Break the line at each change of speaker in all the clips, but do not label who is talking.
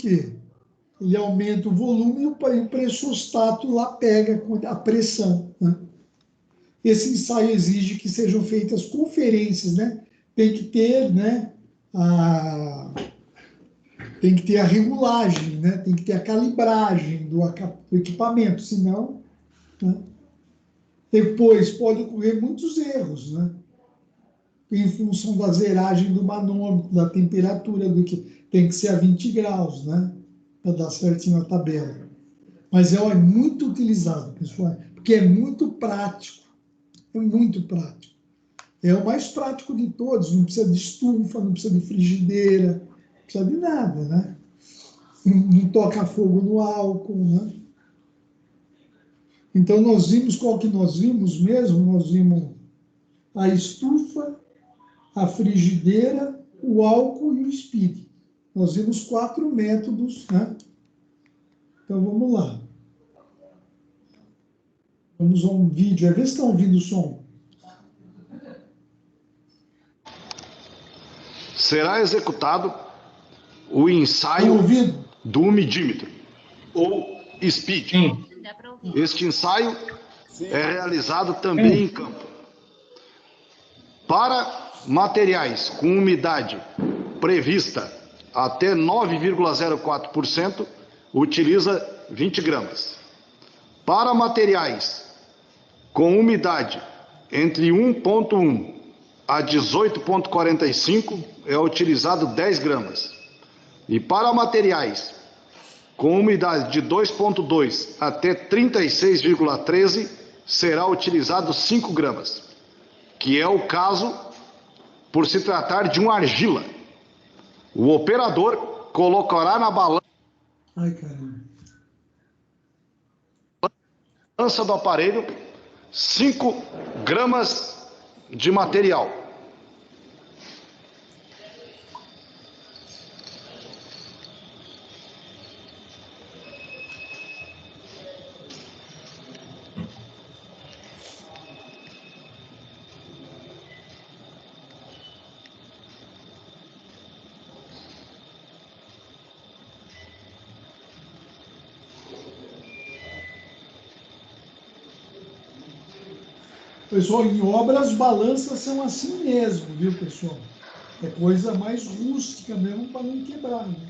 quê? Ele aumenta o volume e o pressostato lá pega a pressão, né? Esse ensaio exige que sejam feitas conferências, né? Tem que ter, né, tem que ter a regulagem, né? Tem que ter a calibragem do equipamento, senão, né? Depois pode ocorrer muitos erros, né? Em função da zeragem do manômetro, da temperatura, do que tem que ser a 20 graus, né? Para dar certinho a tabela. Mas é muito utilizado, pessoal, porque é muito prático. É muito prático. É o mais prático de todos. Não precisa de estufa, não precisa de frigideira, não precisa de nada, né? Não toca fogo no álcool, né? Então, nós vimos qual que nós vimos mesmo? Nós vimos a estufa, a frigideira, o álcool e o speed. Nós vimos 4 métodos, né? Então, vamos lá. Vamos a um vídeo. Vê se estão ouvindo o som.
Será executado o ensaio do umidímetro, ou SPID.
Sim.
Este ensaio é realizado também em campo. Para materiais com umidade prevista até 9,04%, utiliza 20 gramas. Para materiais com umidade entre 1,1 a 18,45, é utilizado 10 gramas. E para materiais com umidade de 2,2 até 36,13, será utilizado 5 gramas, que é o caso por se tratar de uma argila. O operador colocará na balança do aparelho 5 gramas de material.
Pessoal, em obra as balanças são assim mesmo, viu, pessoal? É coisa mais rústica mesmo para não quebrar, né?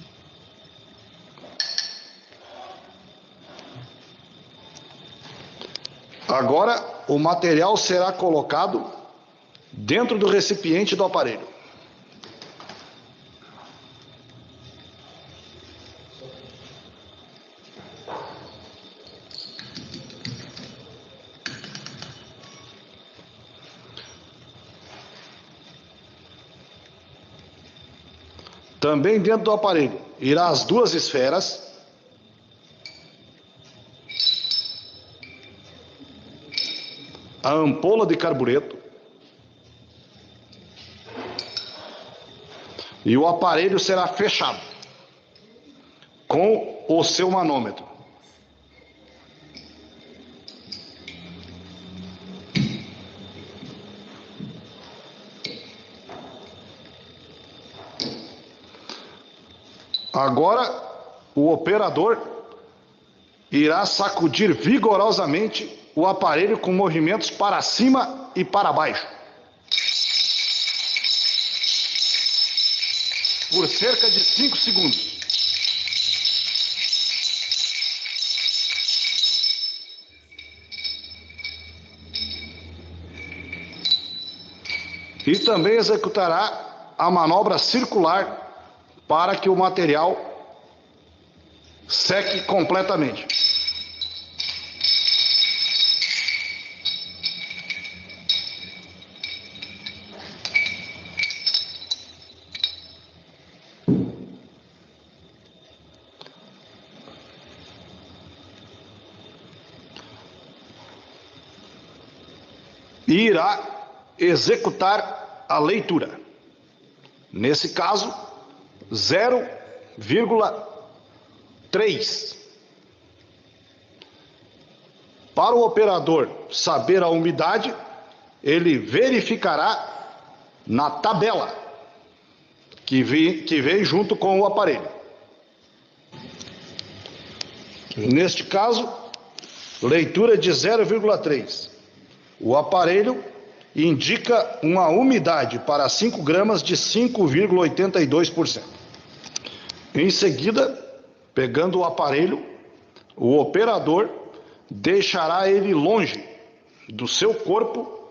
Agora, o material será colocado dentro do recipiente do aparelho. Também dentro do aparelho irá as 2 esferas, a ampola de carbureto e o aparelho será fechado com o seu manômetro. Agora, o operador irá sacudir vigorosamente o aparelho com movimentos para cima e para baixo, por cerca de 5 segundos. E também executará a manobra circular para que o material seque completamente. E irá executar a leitura. Nesse caso, 0,3. Para o operador saber a umidade, ele verificará na tabela que vem junto com o aparelho. Neste caso, leitura de 0,3. O aparelho indica uma umidade para 5 gramas de 5,82%. Em seguida, pegando o aparelho, o operador deixará ele longe do seu corpo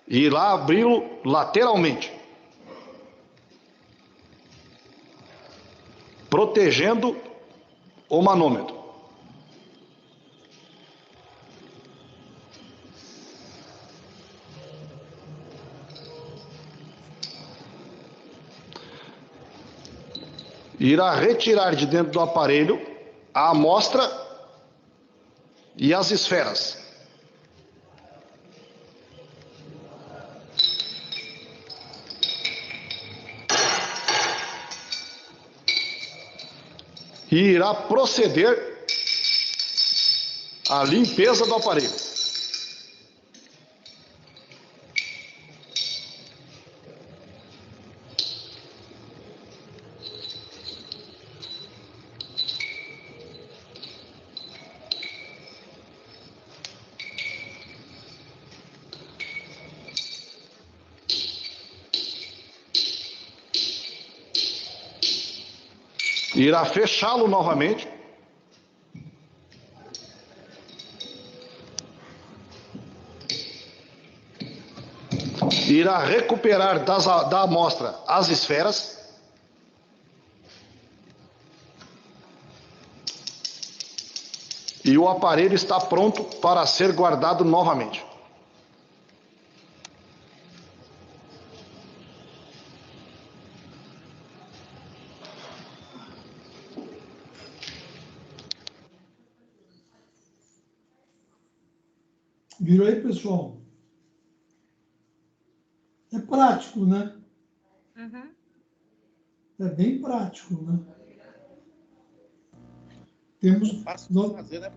e irá abri-lo lateralmente, protegendo o manômetro. Irá retirar de dentro do aparelho a amostra e as esferas. E irá proceder à limpeza do aparelho. Irá fechá-lo novamente. Irá recuperar da amostra as esferas. E o aparelho está pronto para ser guardado novamente.
Virou aí, pessoal? É prático, né?
Uhum.
É bem prático, né? Temos.
Fácil de fazer, né?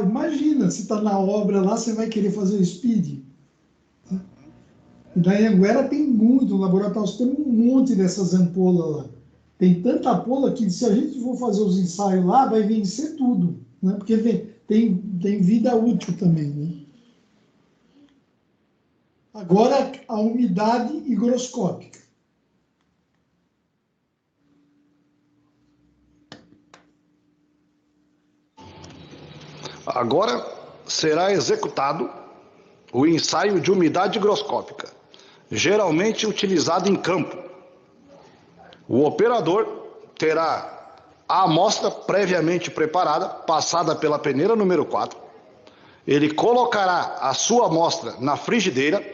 Imagina, se está na obra lá, você vai querer fazer o speed. E na Anhanguera tem muito, no laboratório nós temos um monte dessas ampolas lá. Tem tanta ampola que se a gente for fazer os ensaios lá, vai vencer tudo, né? Porque tem vida útil também, né? Agora, a umidade higroscópica.
Agora será executado o ensaio de umidade higroscópica, geralmente utilizado em campo. O operador terá a amostra previamente preparada, passada pela peneira número 4. Ele colocará a sua amostra na frigideira.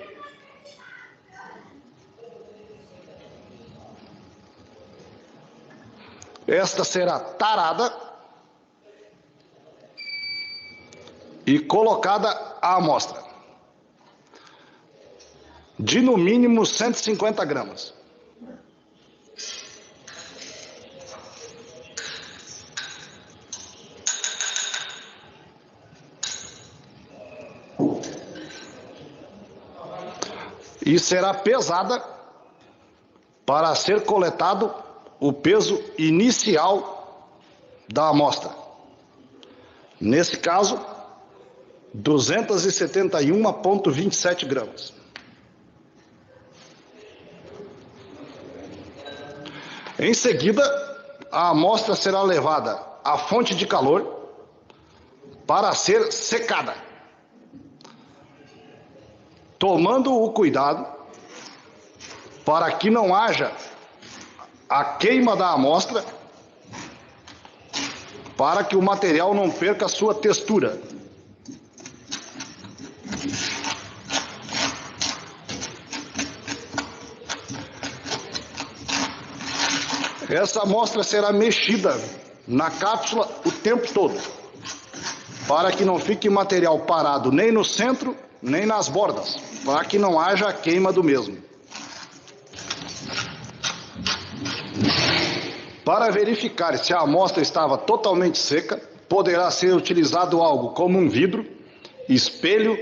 Esta será tarada e colocada a amostra de no mínimo 150 gramas. E será pesada para ser coletado o peso inicial da amostra. Nesse caso, 271,27 gramas. Em seguida, a amostra será levada à fonte de calor para ser secada, tomando o cuidado para que não haja a queima da amostra, para que o material não perca a sua textura. Essa amostra será mexida na cápsula o tempo todo, para que não fique material parado nem no centro, nem nas bordas, para que não haja a queima do mesmo. Para verificar se a amostra estava totalmente seca, poderá ser utilizado algo como um vidro, espelho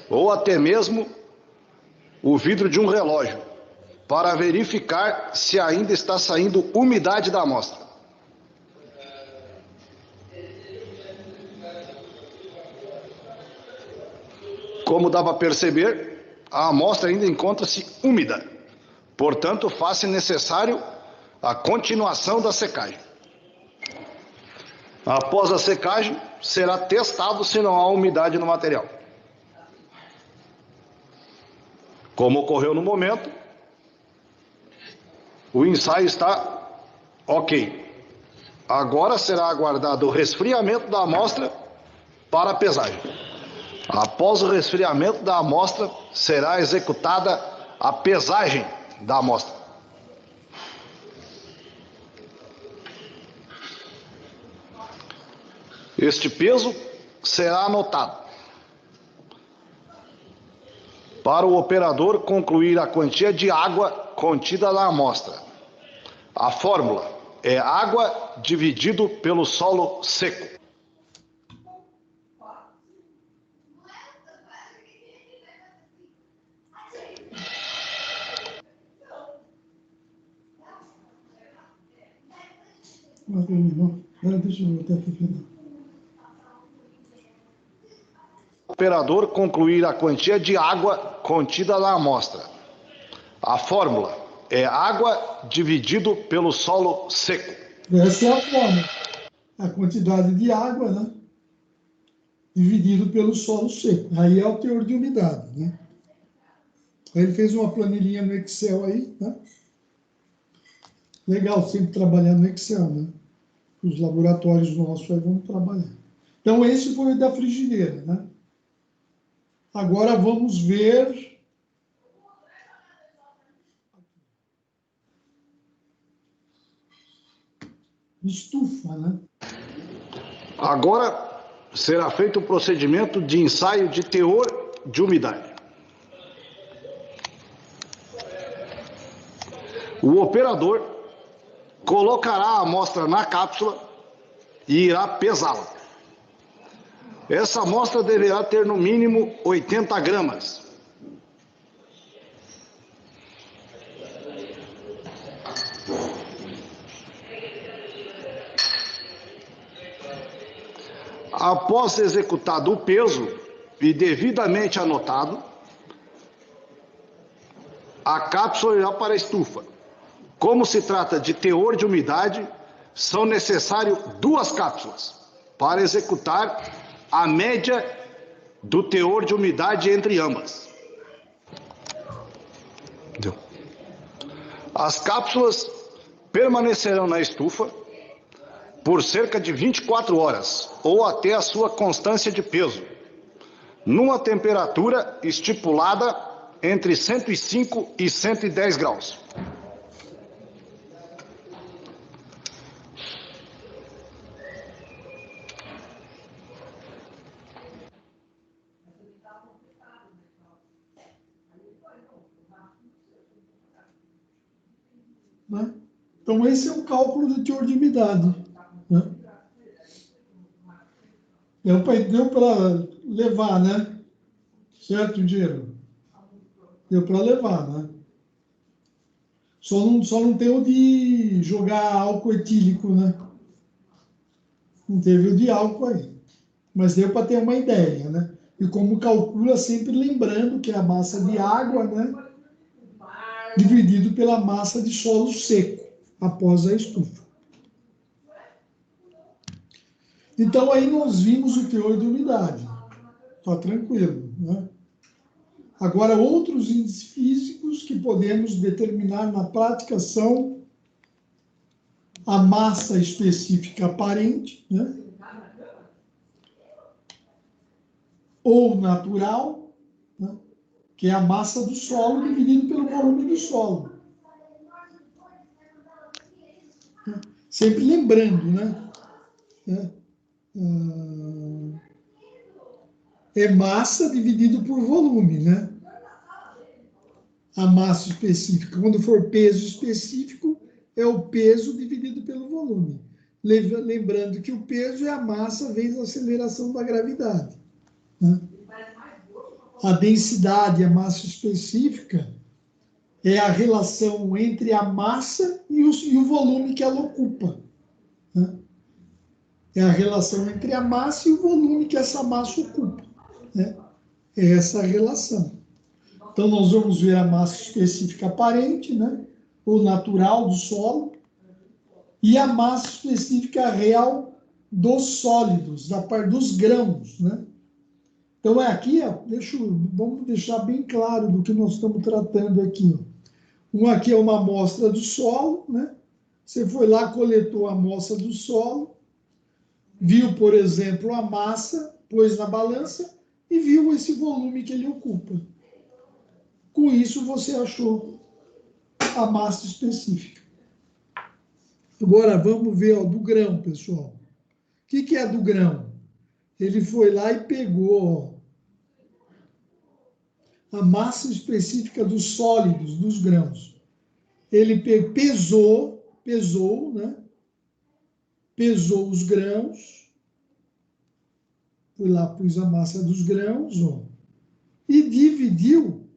ou até mesmo o vidro de um relógio, para verificar se ainda está saindo umidade da amostra. Como dá para perceber, a amostra ainda encontra-se úmida. Portanto, faz-se necessário a continuação da secagem. Após a secagem, será testado se não há umidade no material. Como ocorreu no momento, o ensaio está ok. Agora será aguardado o resfriamento da amostra para a pesagem. Após o resfriamento da amostra, será executada a pesagem da amostra. Este peso será anotado para o operador concluir a quantia de água contida na amostra. A fórmula é água dividido pelo solo seco.
Deixa eu voltar aqui.
O operador concluir a quantia de água contida na amostra. A fórmula é água dividido pelo solo seco.
Essa é a fórmula. A quantidade de água, né? Dividido pelo solo seco. Aí é o teor de umidade, né? Aí ele fez uma planilhinha no Excel aí, né? Legal sempre trabalhar no Excel, né? Os laboratórios nossos aí vão trabalhar. Então, esse foi o da frigideira, né? Agora vamos ver estufa, né?
Agora será feito o procedimento de ensaio de teor de umidade. O operador colocará a amostra na cápsula e irá pesá-la. Essa amostra deverá ter no mínimo 80 gramas. Após executado o peso e devidamente anotado, a cápsula irá para a estufa. Como se trata de teor de umidade, são necessárias 2 cápsulas para executar a média do teor de umidade entre ambas. As cápsulas permanecerão na estufa por cerca de 24 horas ou até a sua constância de peso, numa temperatura estipulada entre 105 e 110 graus.
Né? Então, esse é o cálculo do teor de umidade. Né? Deu para levar, né? Certo, Diego? Deu para levar, né? Só não tem o de jogar álcool etílico, né? Não teve o de álcool aí. Mas deu para ter uma ideia, né? E como calcula, sempre lembrando que é a massa de água, né? Dividido pela massa de solo seco, após a estufa. Então, aí nós vimos o teor de umidade. Está tranquilo, né? Agora, outros índices físicos que podemos determinar na prática são a massa específica aparente, né? Ou natural, né? Que é a massa do solo dividido pelo volume do solo. Sempre lembrando, né? É massa dividido por volume, né? A massa específica. Quando for peso específico, é o peso dividido pelo volume. Lembrando que o peso é a massa vezes a aceleração da gravidade. Né? A densidade, a massa específica, é a relação entre a massa e o volume que ela ocupa. Né? É a relação entre a massa e o volume que essa massa ocupa. Né? É essa a relação. Então, nós vamos ver a massa específica aparente, né? Ou natural do solo, e a massa específica real dos sólidos, da parte dos grãos, né? Então, aqui, ó, vamos deixar bem claro do que nós estamos tratando aqui. Ó. Um aqui é uma amostra do solo, né? Você foi lá, coletou a amostra do solo, viu, por exemplo, a massa, pôs na balança e viu esse volume que ele ocupa. Com isso, você achou a massa específica. Agora, vamos ver ó, do grão, pessoal. O que é do grão? Ele foi lá e pegou ó, a massa específica dos sólidos, dos grãos. Ele pesou, né? Pesou os grãos, foi lá, pus a massa dos grãos, ó, e dividiu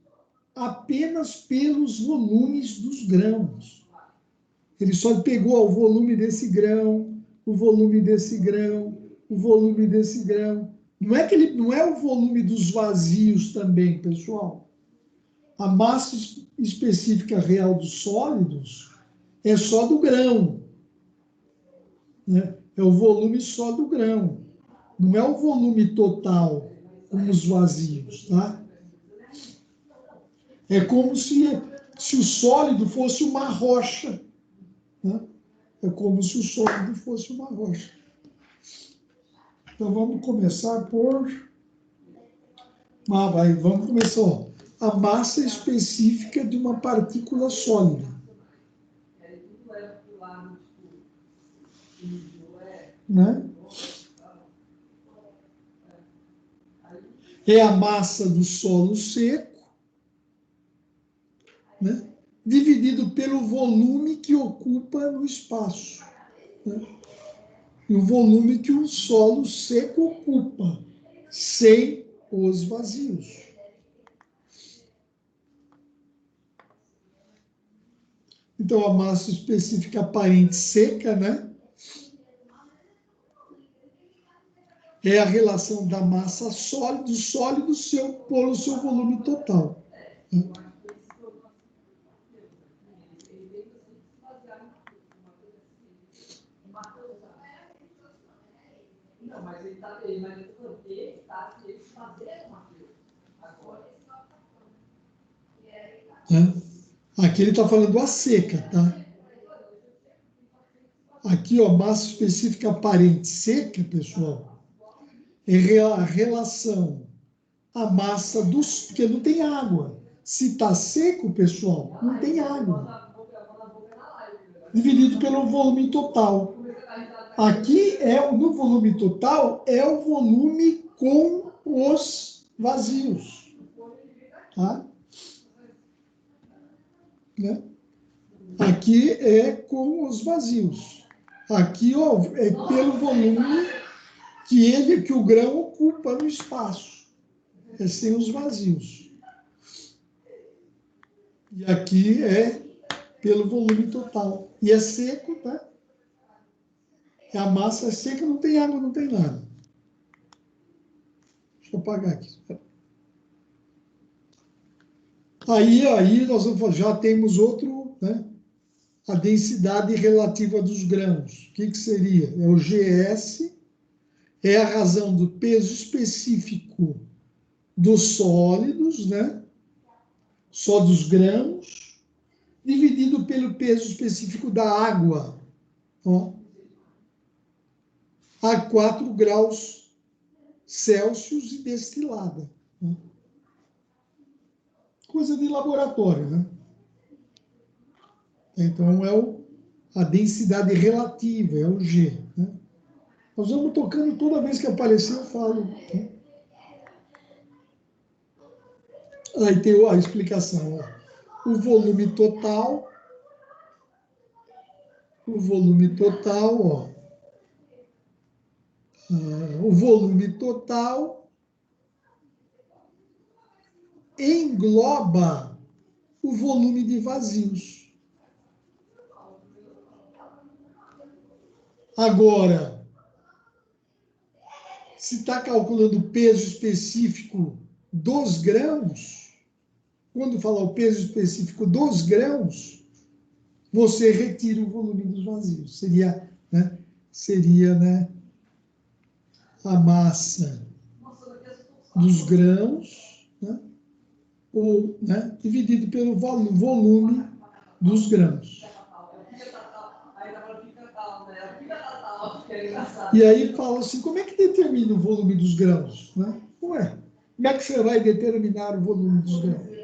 apenas pelos volumes dos grãos. Ele só pegou o volume desse grão, o volume desse grão, o volume desse grão. Não é que ele não é o volume dos vazios também, pessoal. A massa específica real dos sólidos é só do grão, né? É o volume só do grão. Não é o volume total como os vazios, tá? É como se o sólido fosse uma rocha, né? É como se o sólido fosse uma rocha. Então, vamos começar por... vamos começar. Ó. A massa específica de uma partícula sólida. Né? É a massa do solo seco, né? Dividido pelo volume que ocupa no espaço. Né? E o volume que o solo seco ocupa, sem os vazios. Então, a massa específica aparente seca, né? É a relação da massa sólida, do sólido por o seu volume total. Né? Aqui ele está falando a seca, tá? Aqui, ó, massa específica aparente seca, pessoal, é a relação, a massa dos... Porque não tem água. Se está seco, pessoal, não tem água. Dividido pelo volume total. Aqui, no volume total, é o volume com os vazios. Tá? Né? Aqui é com os vazios. Aqui ó, é pelo volume que o grão ocupa no espaço. É sem os vazios. E aqui é pelo volume total. E é seco, tá? A massa é seca, não tem água, não tem nada. Deixa eu apagar aqui. Aí nós já temos outro, né? A densidade relativa dos grãos. O que seria? É o GS, é a razão do peso específico dos sólidos, né? Só dos grãos, dividido pelo peso específico da água, ó, a 4 graus Celsius e destilada. Né? Coisa de laboratório, né? Então, a densidade relativa, é o G. Né? Nós vamos tocando toda vez que aparecer, eu falo. Né? Aí tem a explicação. Ó. O volume total, ó. O volume total engloba o volume de vazios. Agora, se está calculando o peso específico dos grãos, quando falar o peso específico dos grãos, você retira o volume dos vazios. Seria, né, a massa dos grãos, né, ou, né, dividido pelo volume dos grãos. E aí fala assim, como é que determina o volume dos grãos? Né? Ué, como é que você vai determinar o volume dos grãos?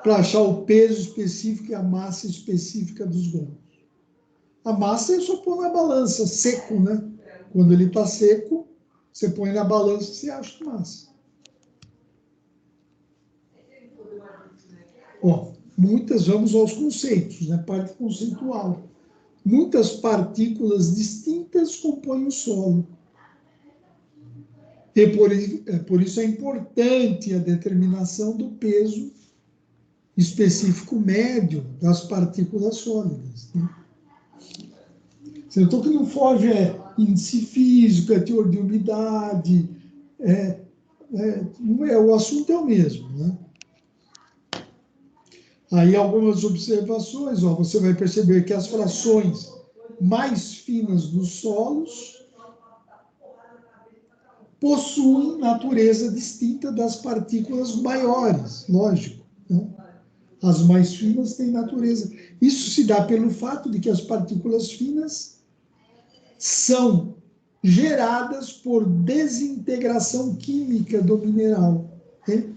Para achar o peso específico e a massa específica dos grãos. A massa é só pôr na balança, seco, né? Quando ele está seco, você põe na balança e você acha a massa. Ó, vamos aos conceitos, né? Parte conceitual. Muitas partículas distintas compõem o solo. E por isso é importante a determinação do peso específico médio das partículas sólidas. Né? Então, que não foge índice físico, teor de umidade, o assunto é o mesmo. Né? Aí algumas observações, você vai perceber que as frações mais finas dos solos possuem natureza distinta das partículas maiores, lógico. Né? As mais finas têm natureza. Isso se dá pelo fato de que as partículas finas são geradas por desintegração química do mineral. Né?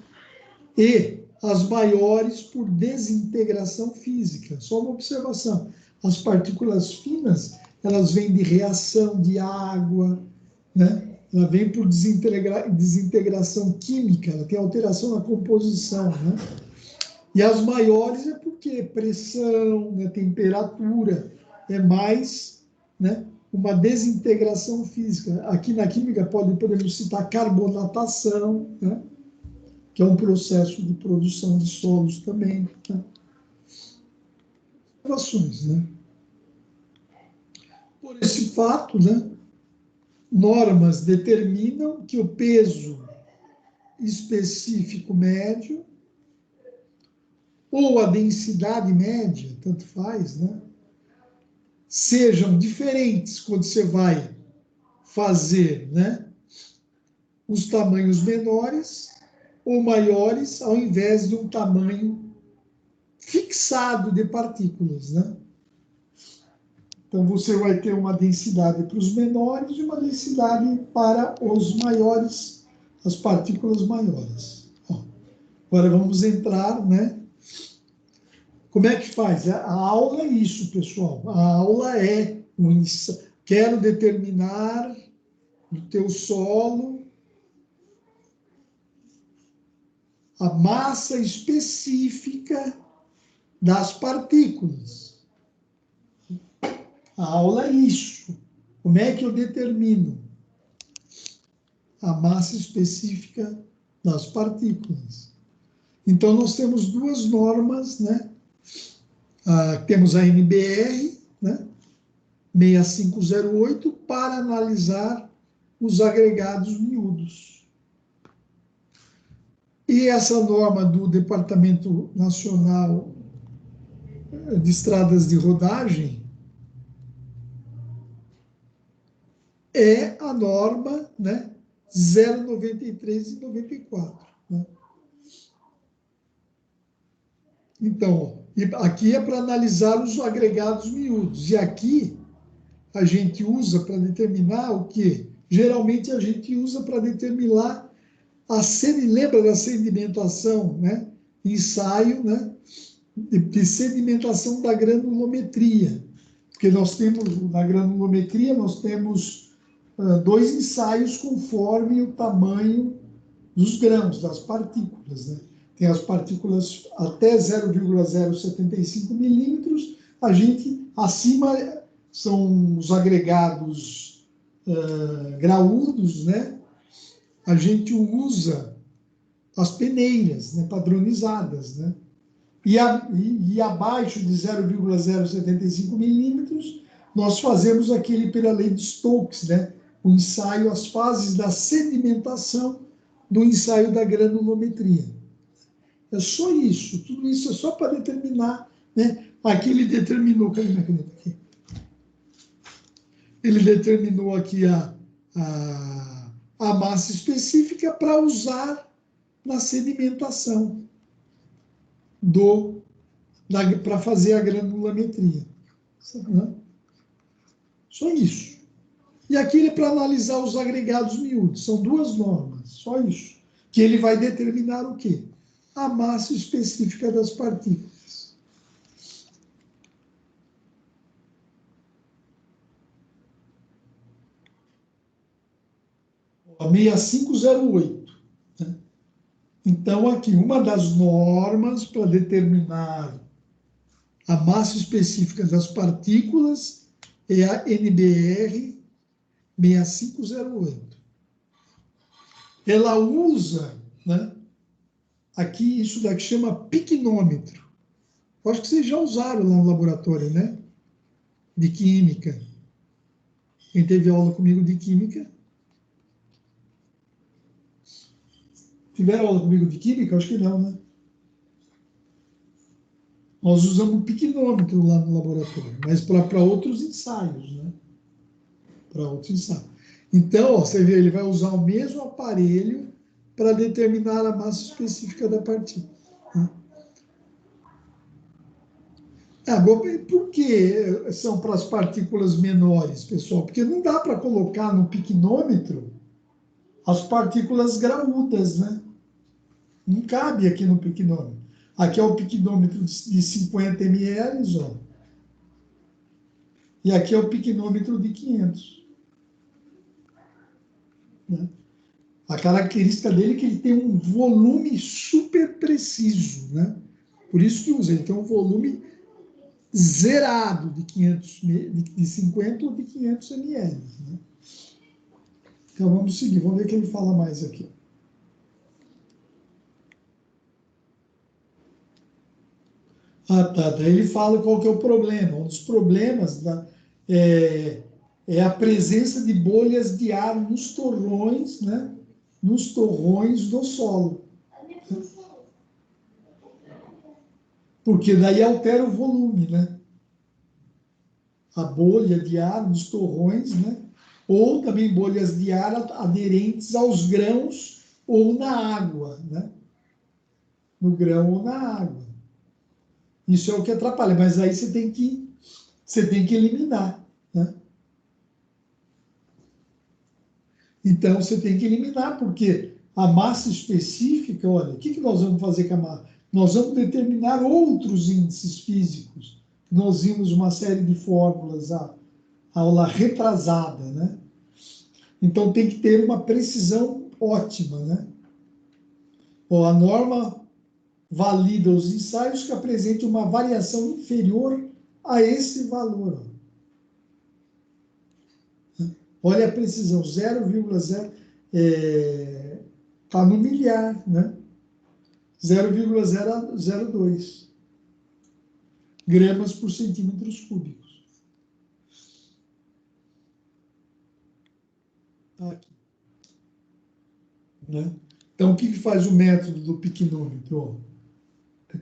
E as maiores por desintegração física. Só uma observação. As partículas finas, elas vêm de reação de água, né? Ela vem por desintegração química, ela tem alteração na composição, né? E as maiores é porque pressão, né, temperatura, é mais, né, uma desintegração física. Aqui na química podemos citar carbonatação, né, que é um processo de produção de solos também. Né? Né? Por esse fato, né, normas determinam que o peso específico médio ou a densidade média, tanto faz, né, sejam diferentes quando você vai fazer, né, os tamanhos menores ou maiores, ao invés de um tamanho fixado de partículas, né? Então, você vai ter uma densidade para os menores e uma densidade para os maiores, as partículas maiores. Ó, agora vamos entrar, né? Como é que faz? A aula é isso, pessoal. A aula é quero determinar no teu solo a massa específica das partículas. A aula é isso. Como é que eu determino a massa específica das partículas? Então, nós temos duas normas, né? Temos a NBR, né? 6508, para analisar os agregados miúdos. E essa norma do Departamento Nacional de Estradas de Rodagem é a norma, né, 093 e 94. Né? Então, aqui é para analisar os agregados miúdos. E aqui a gente usa para determinar o quê? Geralmente a gente usa para determinar lembra da sedimentação, né? Ensaio, né? De sedimentação da granulometria. Porque nós temos, na granulometria, nós temos dois ensaios conforme o tamanho dos grãos, das partículas, né? Tem as partículas até 0,075 milímetros, a gente, acima, são os agregados graúdos, né? A gente usa as peneiras, né, padronizadas, né? E abaixo de 0,075 milímetros, nós fazemos aquele pela lei de Stokes, né? O ensaio, as fases da sedimentação do ensaio da granulometria. É só isso. Tudo isso é só para determinar, né? Aqui ele determinou, cadê minha caneta aqui? Ele determinou aqui a massa específica para usar na sedimentação para fazer a granulometria. Só isso. E aqui ele é para analisar os agregados miúdos. São duas normas, só isso. Que ele vai determinar o quê? A massa específica das partículas. A 6508. Né? Então, aqui, uma das normas para determinar a massa específica das partículas é a NBR 6508. Ela usa, né, aqui, isso daqui chama piquinômetro. Eu acho que vocês já usaram lá no laboratório, né? De química. Quem teve aula comigo de química? Tiveram aula comigo de química? Acho que não, né? Nós usamos piquinômetro lá no laboratório, mas para outros ensaios, né? Para outros ensaios. Então, ó, você vê, ele vai usar o mesmo aparelho para determinar a massa específica da partícula. Né? Agora, por que são para as partículas menores, pessoal? Porque não dá para colocar no piquinômetro as partículas graúdas, né? Não cabe aqui no piquinômetro. Aqui é o piquinômetro de 50 ml, ó. E aqui é o piquinômetro de 500. Né? A característica dele é que ele tem um volume super preciso, né? Por isso que usa, ele tem um volume zerado de 500, de 50 ou de 500 ml. Né? Então vamos seguir, vamos ver o que ele fala mais aqui. Ah, tá. Daí ele fala qual que é o problema. Um dos problemas é a presença de bolhas de ar nos torrões, né? Nos torrões do solo. Porque daí altera o volume, né? A bolha de ar nos torrões, né? Ou também bolhas de ar aderentes aos grãos ou na água, né? No grão ou na água. Isso é o que atrapalha, mas aí você tem que eliminar, né? Então, você tem que eliminar, porque a massa específica, olha, o que nós vamos fazer com a massa? Nós vamos determinar outros índices físicos. Nós vimos uma série de fórmulas, a aula retrasada, né? Então, tem que ter uma precisão ótima, né? Ó, a norma valida os ensaios que apresentem uma variação inferior a esse valor. Olha a precisão, 0,0, está no milhar, né? 0,002 gramas por centímetros cúbicos. Tá aqui. Né? Então, o que faz o método do piquinômetro?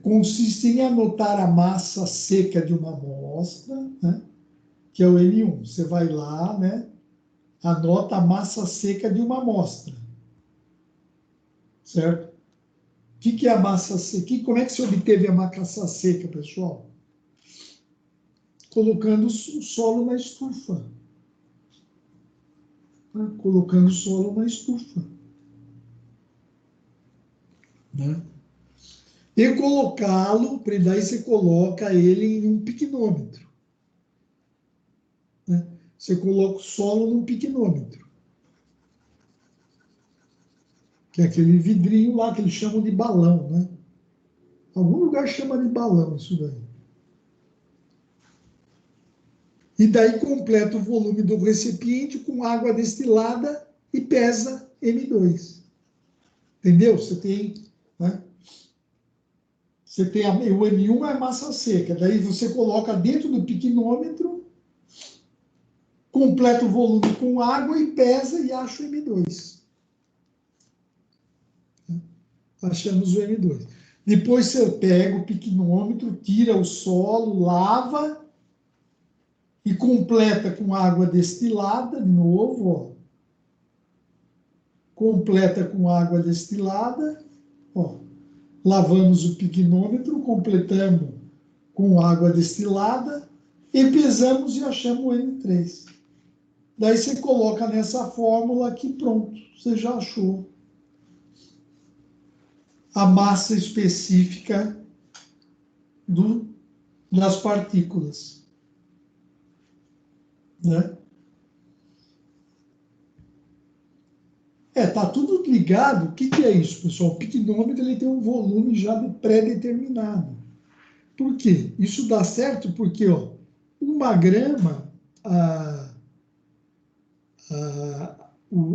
Consiste em anotar a massa seca de uma amostra, né? Que é o N1. Você vai lá, né? Anota a massa seca de uma amostra. Certo? O que é a massa seca? Como é que se obteve a massa seca, pessoal? Colocando o solo na estufa. Né? Colocando o solo na estufa. Né? E colocá-lo, daí você coloca ele em um piquinômetro. Né? Você coloca o solo num piquinômetro. Que é aquele vidrinho lá que eles chamam de balão, né? Algum lugar chama de balão isso daí. E daí completa o volume do recipiente com água destilada e pesa M2. Entendeu? Você tem, né? Você tem o M1 é massa seca. Daí você coloca dentro do piquinômetro, completa o volume com água e pesa e acha o M2. achamos o M2. Depois você pega o piquinômetro, tira o solo, lava e completa com água destilada, de novo, ó. Completa com água destilada, ó. Lavamos o piquinômetro, completamos com água destilada e pesamos e achamos o M3. Daí você coloca nessa fórmula aqui, pronto, você já achou a massa específica das partículas, né? Tá tudo ligado. O que é isso, pessoal? O piquinômetro ele tem um volume já pré-determinado. Por quê? Isso dá certo porque, ó, 1 grama,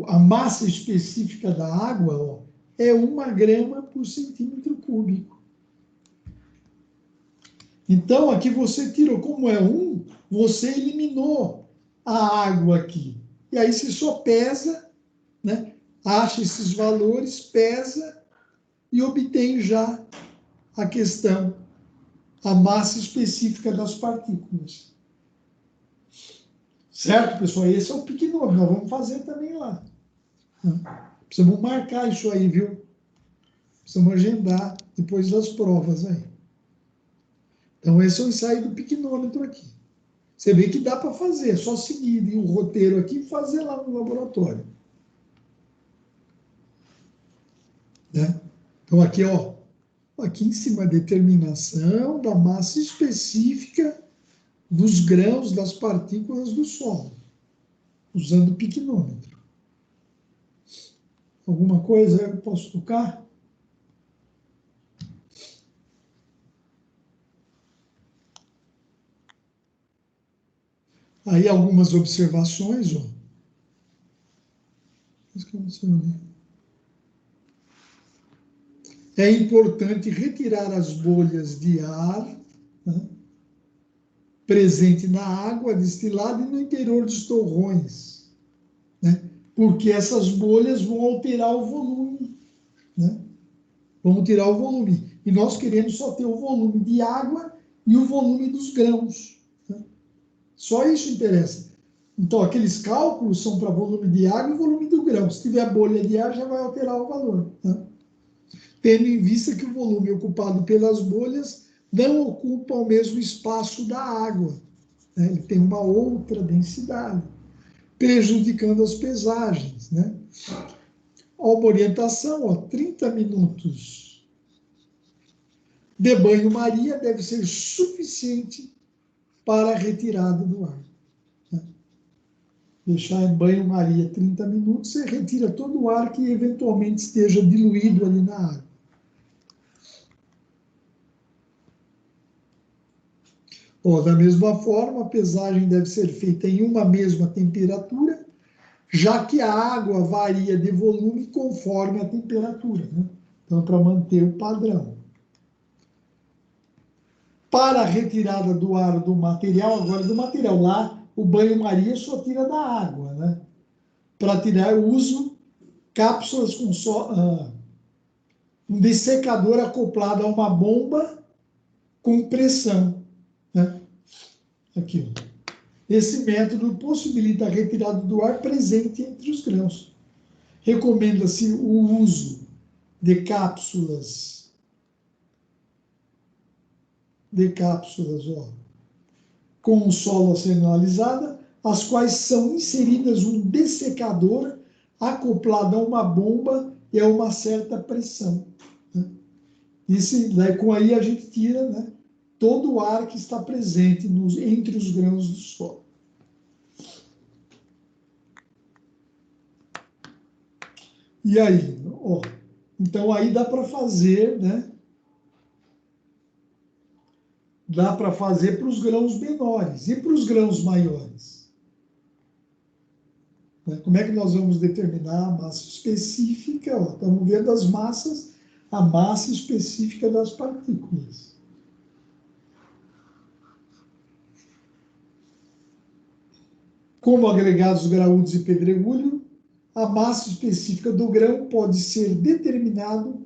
a massa específica da água, ó, é 1 grama por centímetro cúbico. Então, aqui você tirou, como é 1, você eliminou a água aqui. E aí você só pesa, né? Acha esses valores, pesa e obtém já a questão, a massa específica das partículas. Certo, pessoal? Esse é o piquinômetro. Nós vamos fazer também lá. Precisamos marcar isso aí, viu? Precisamos agendar depois das provas aí. Então, esse é o ensaio do piquinômetro aqui. Você vê que dá para fazer, é só seguir o roteiro aqui e fazer lá no laboratório. Né? Então, aqui, ó, aqui em cima, a determinação da massa específica dos grãos das partículas do solo, usando o piquinômetro. Alguma coisa eu posso tocar? Aí algumas observações, ó. É importante retirar as bolhas de ar, né, presente na água destilada e no interior dos torrões, né, porque essas bolhas vão alterar o volume, né, vão tirar o volume. E nós queremos só ter o volume de água e o volume dos grãos. Né? Só isso interessa. Então, aqueles cálculos são para volume de água e volume do grão. Se tiver bolha de ar, já vai alterar o valor. Né? Tendo em vista que o volume ocupado pelas bolhas não ocupa o mesmo espaço da água. Né? Ele tem uma outra densidade, prejudicando as pesagens. Né? Uma orientação, ó, 30 minutos de banho-maria deve ser suficiente para a retirada do ar. Né? Deixar em banho-maria 30 minutos, você retira todo o ar que eventualmente esteja diluído ali na água. Da mesma forma, a pesagem deve ser feita em uma mesma temperatura, já que a água varia de volume conforme a temperatura. Né? Então, para manter o padrão. Para a retirada do ar do material, agora do material, lá o banho-maria só tira da água. Né? Para tirar, eu uso cápsulas com um dessecador acoplado a uma bomba com pressão. Né? Aqui, ó. Esse método possibilita a retirada do ar presente entre os grãos. Recomenda-se o uso de cápsulas, ó, com solo a ser analisada, as quais são inseridas um dessecador acoplado a uma bomba e a uma certa pressão. Né? Daí, com aí a gente tira, né, todo o ar que está presente entre os grãos do solo. E aí, ó, então aí dá para fazer, né? Dá para fazer para os grãos menores e para os grãos maiores. Como é que nós vamos determinar a massa específica? Ó, estamos vendo as massas, a massa específica das partículas. Como agregados graúdos e pedregulho, a massa específica do grão pode ser determinado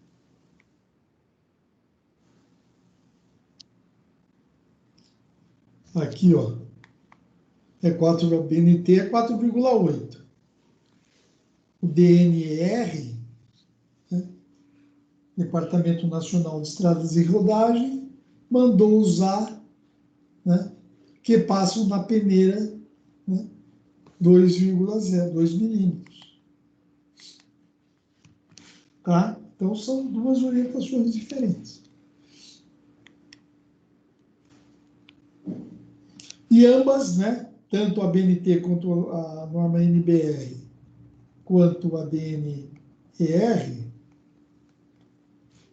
Aqui, ó, a BNT é 4,8. O DNR, né, Departamento Nacional de Estradas e Rodagem, mandou usar, né, que passam na peneira, né, 2,0, 2 milímetros. Tá? Então, são duas orientações diferentes. E ambas, né, tanto a BNT quanto a norma NBR, quanto a DNER,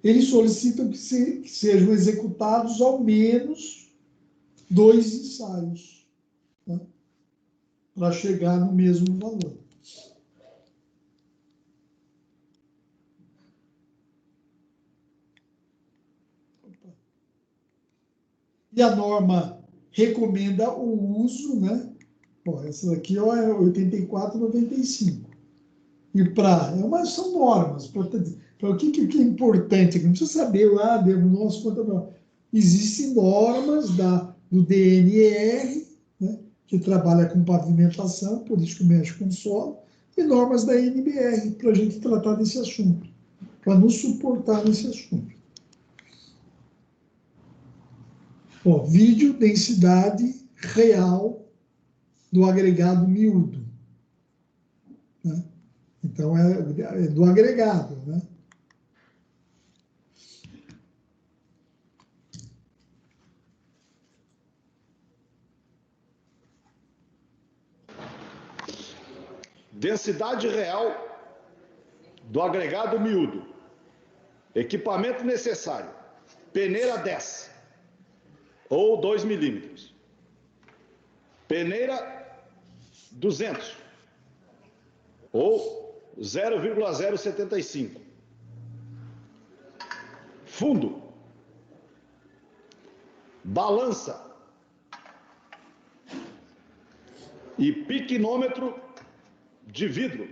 eles solicitam que sejam executados ao menos 2 ensaios, né, para chegar no mesmo valor. E a norma recomenda o uso, né? Ó, essa daqui ó, é 84,95. São normas. Para o que é importante aqui? Não precisa saber lá, nossa, quanto não. Existem normas do DNR, né, que trabalha com pavimentação, por isso que mexe com solo, e normas da NBR, para a gente tratar desse assunto, para nos suportar nesse assunto. Ó, vídeo densidade real do agregado miúdo, né? Então, é do agregado, né?
Densidade real do agregado miúdo. Equipamento necessário. Peneira 10 ou 2 milímetros. Peneira 200 ou 0,075. Fundo. Balança. E piquinômetro de vidro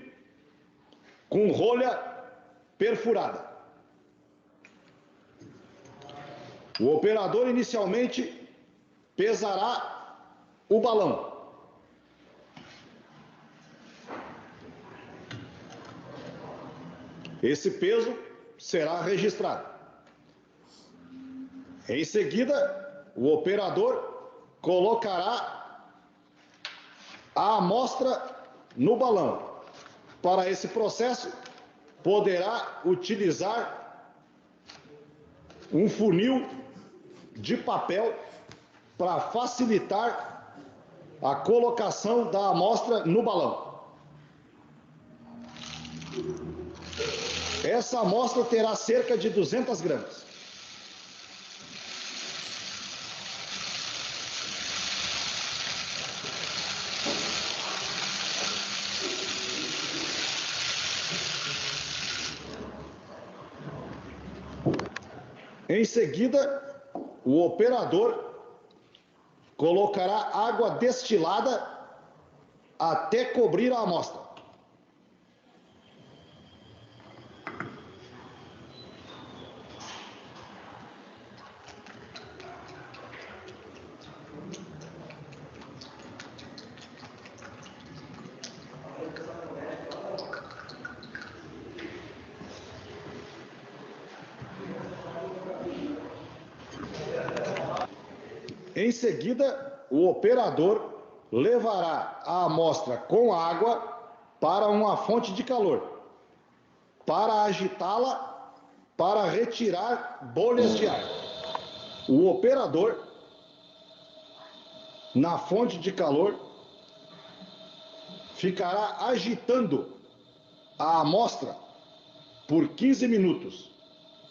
com rolha perfurada. O operador inicialmente pesará o balão. Esse peso será registrado. Em seguida, o operador colocará a amostra no balão. Para esse processo, poderá utilizar um funil de papel para facilitar a colocação da amostra no balão. Essa amostra terá cerca de 200 gramas. Em seguida, o operador colocará água destilada até cobrir a amostra. Em seguida, o operador levará a amostra com água para uma fonte de calor, para agitá-la, para retirar bolhas de ar. O operador, na fonte de calor, ficará agitando a amostra por 15 minutos,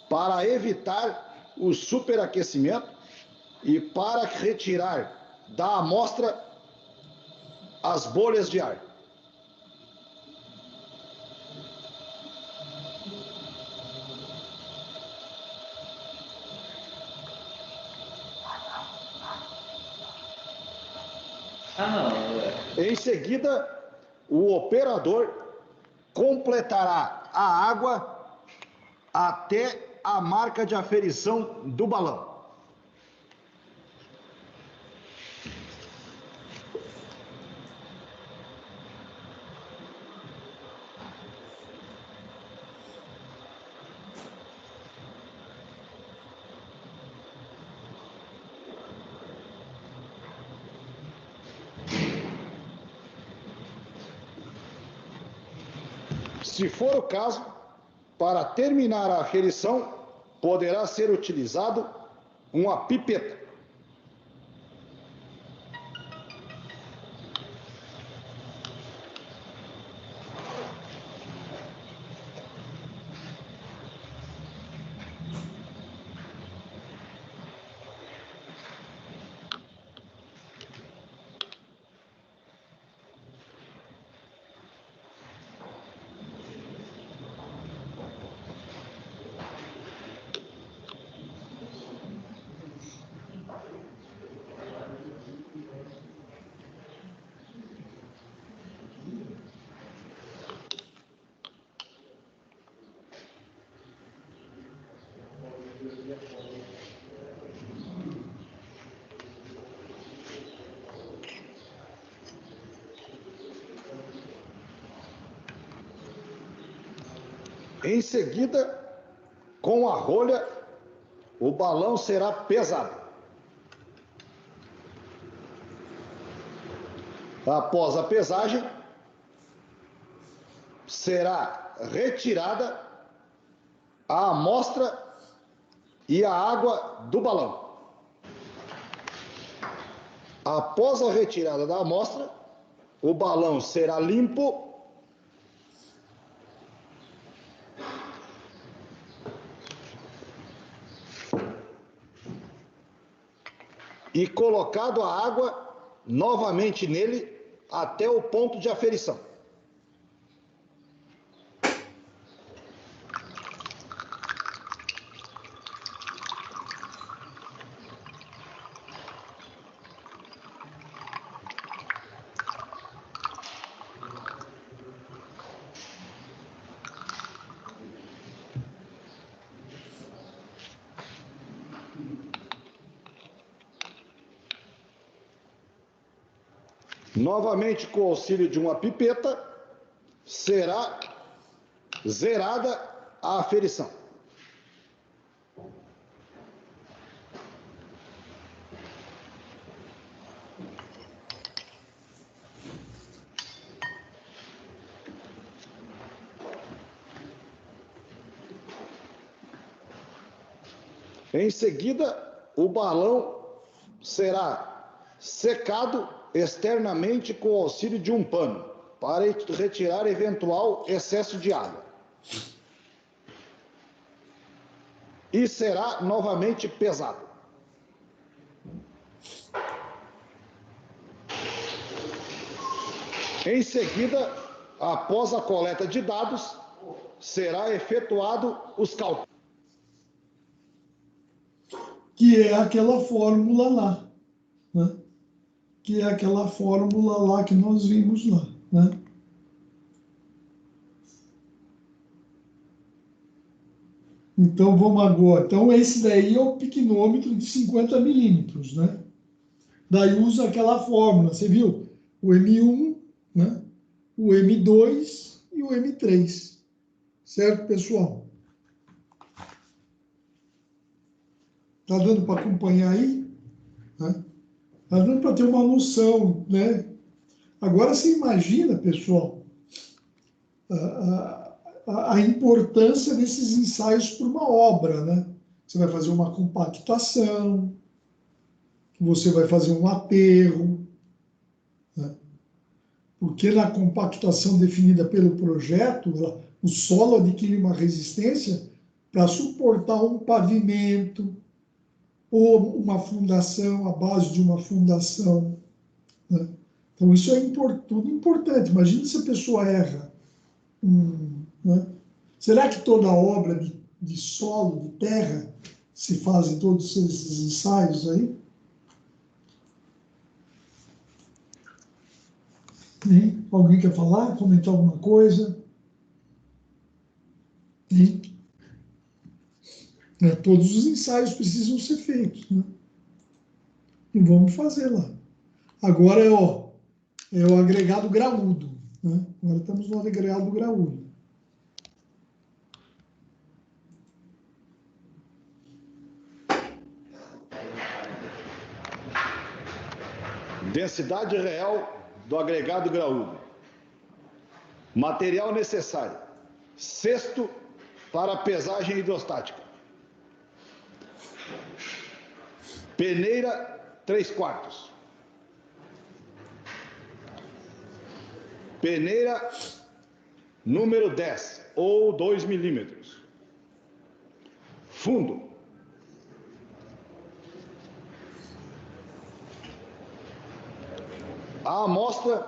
para evitar o superaquecimento e para retirar da amostra as bolhas de ar. Em seguida, o operador completará a água até a marca de aferição do balão. Se for o caso, para terminar a aferição, poderá ser utilizado uma pipeta. Em seguida, com a rolha, o balão será pesado. Após a pesagem, será retirada a amostra e a água do balão. Após a retirada da amostra, o balão será limpo e colocado a água novamente nele até o ponto de aferição. Novamente, com o auxílio de uma pipeta, será zerada a aferição. Em seguida, o balão será secado externamente com o auxílio de um pano para retirar eventual excesso de água. E será novamente pesado. Em seguida, após a coleta de dados, será efetuado os cálculos.
Que é aquela fórmula lá, né? Que é aquela fórmula lá que nós vimos lá, né? Então, vamos agora. Então, esse daí é o piquenômetro de 50 milímetros, né? Daí usa aquela fórmula, você viu? O M1, né? O M2 e o M3. Certo, pessoal? Tá dando para acompanhar aí? Né? Tá dando para ter uma noção, né? Agora você imagina, pessoal, a importância desses ensaios para uma obra, né? Você vai fazer uma compactação, você vai fazer um aterro, né? Porque na compactação definida pelo projeto, o solo adquire uma resistência para suportar um pavimento ou uma fundação, a base de uma fundação, né? Então, isso é tudo importante. Imagina se a pessoa erra. Né? Será que toda obra de solo, de terra, se fazem todos esses ensaios aí? Hein? Alguém quer falar? Comentar alguma coisa? Hein? Todos os ensaios precisam ser feitos, né? E vamos fazer lá. Agora é o agregado graúdo, né? Agora estamos no agregado graúdo.
Densidade real do agregado graúdo. Material necessário: cesto para pesagem hidrostática, peneira 3/4, peneira número 10 ou 2 milímetros, fundo, a amostra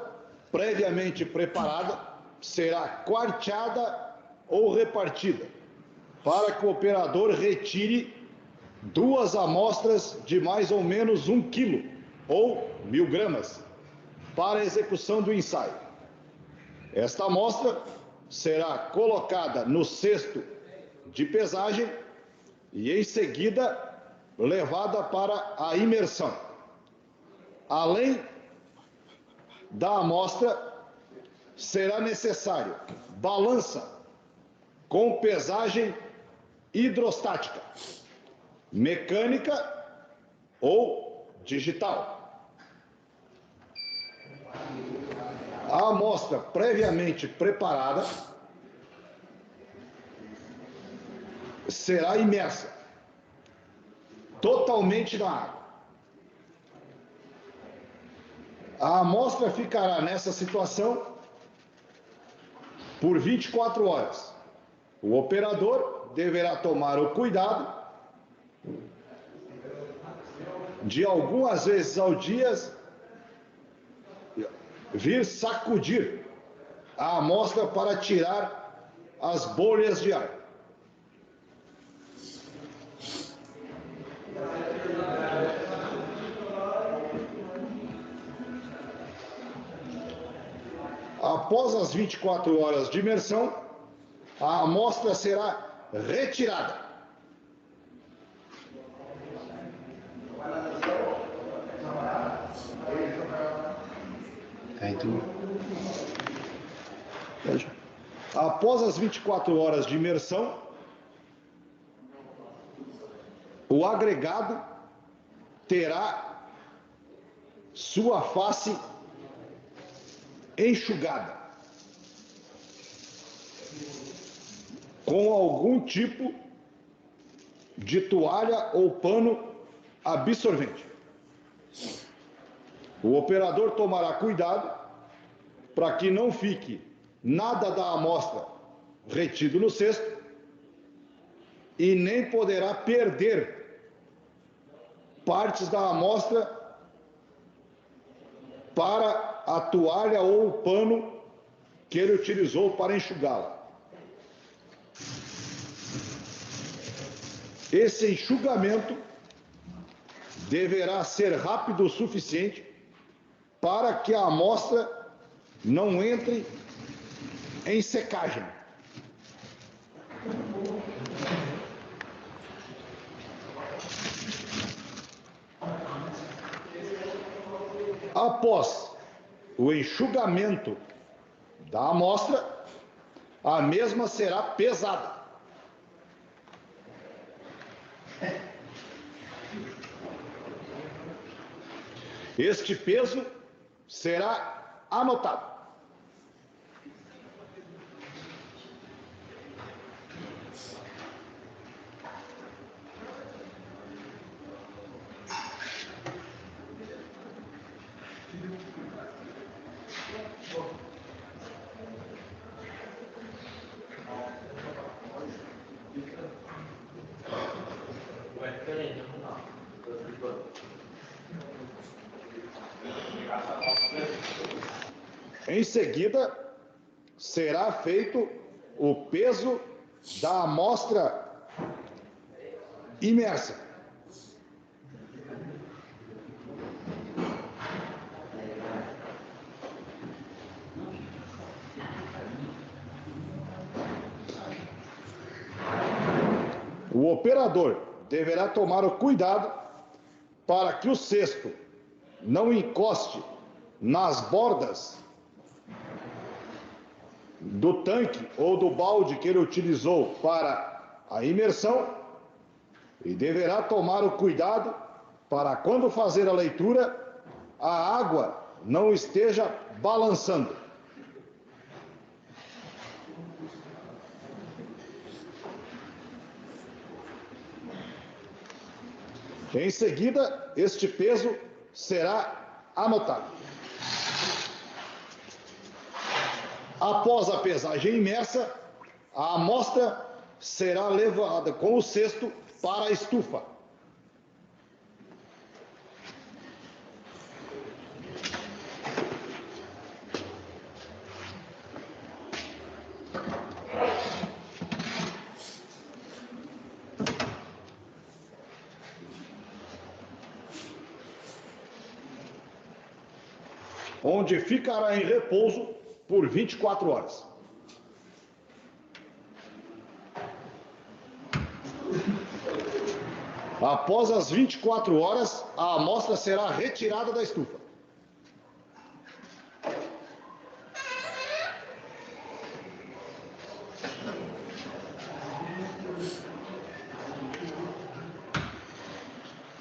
previamente preparada será quarteada ou repartida para que o operador retire 2 amostras de mais ou menos 1 quilo ou 1.000 gramas para a execução do ensaio. Esta amostra será colocada no cesto de pesagem e em seguida levada para a imersão. Além da amostra, será necessário balança com pesagem hidrostática, mecânica ou digital. A amostra previamente preparada será imersa totalmente na água. A amostra ficará nessa situação por 24 horas. O operador deverá tomar o cuidado de algumas vezes ao dia vir sacudir a amostra para tirar as bolhas de ar. Após as 24 horas de imersão, a amostra será retirada. Após as 24 horas de imersão, o agregado terá sua face enxugada com algum tipo de toalha ou pano absorvente. O operador tomará cuidado para que não fique nada da amostra retido no cesto e nem poderá perder partes da amostra para a toalha ou o pano que ele utilizou para enxugá-la. Esse enxugamento deverá ser rápido o suficiente para que a amostra não entre em secagem. Após o enxugamento da amostra, a mesma será pesada. Este peso será anotado. Em seguida, será feito o peso da amostra imersa. O operador deverá tomar o cuidado para que o cesto não encoste nas bordas do tanque ou do balde que ele utilizou para a imersão e deverá tomar o cuidado para, quando fazer a leitura, a água não esteja balançando. Em seguida, este peso será anotado. Após a pesagem imersa, a amostra será levada com o cesto para a estufa. Onde ficará em repouso por 24 horas. Após as 24 horas, a amostra será retirada da estufa.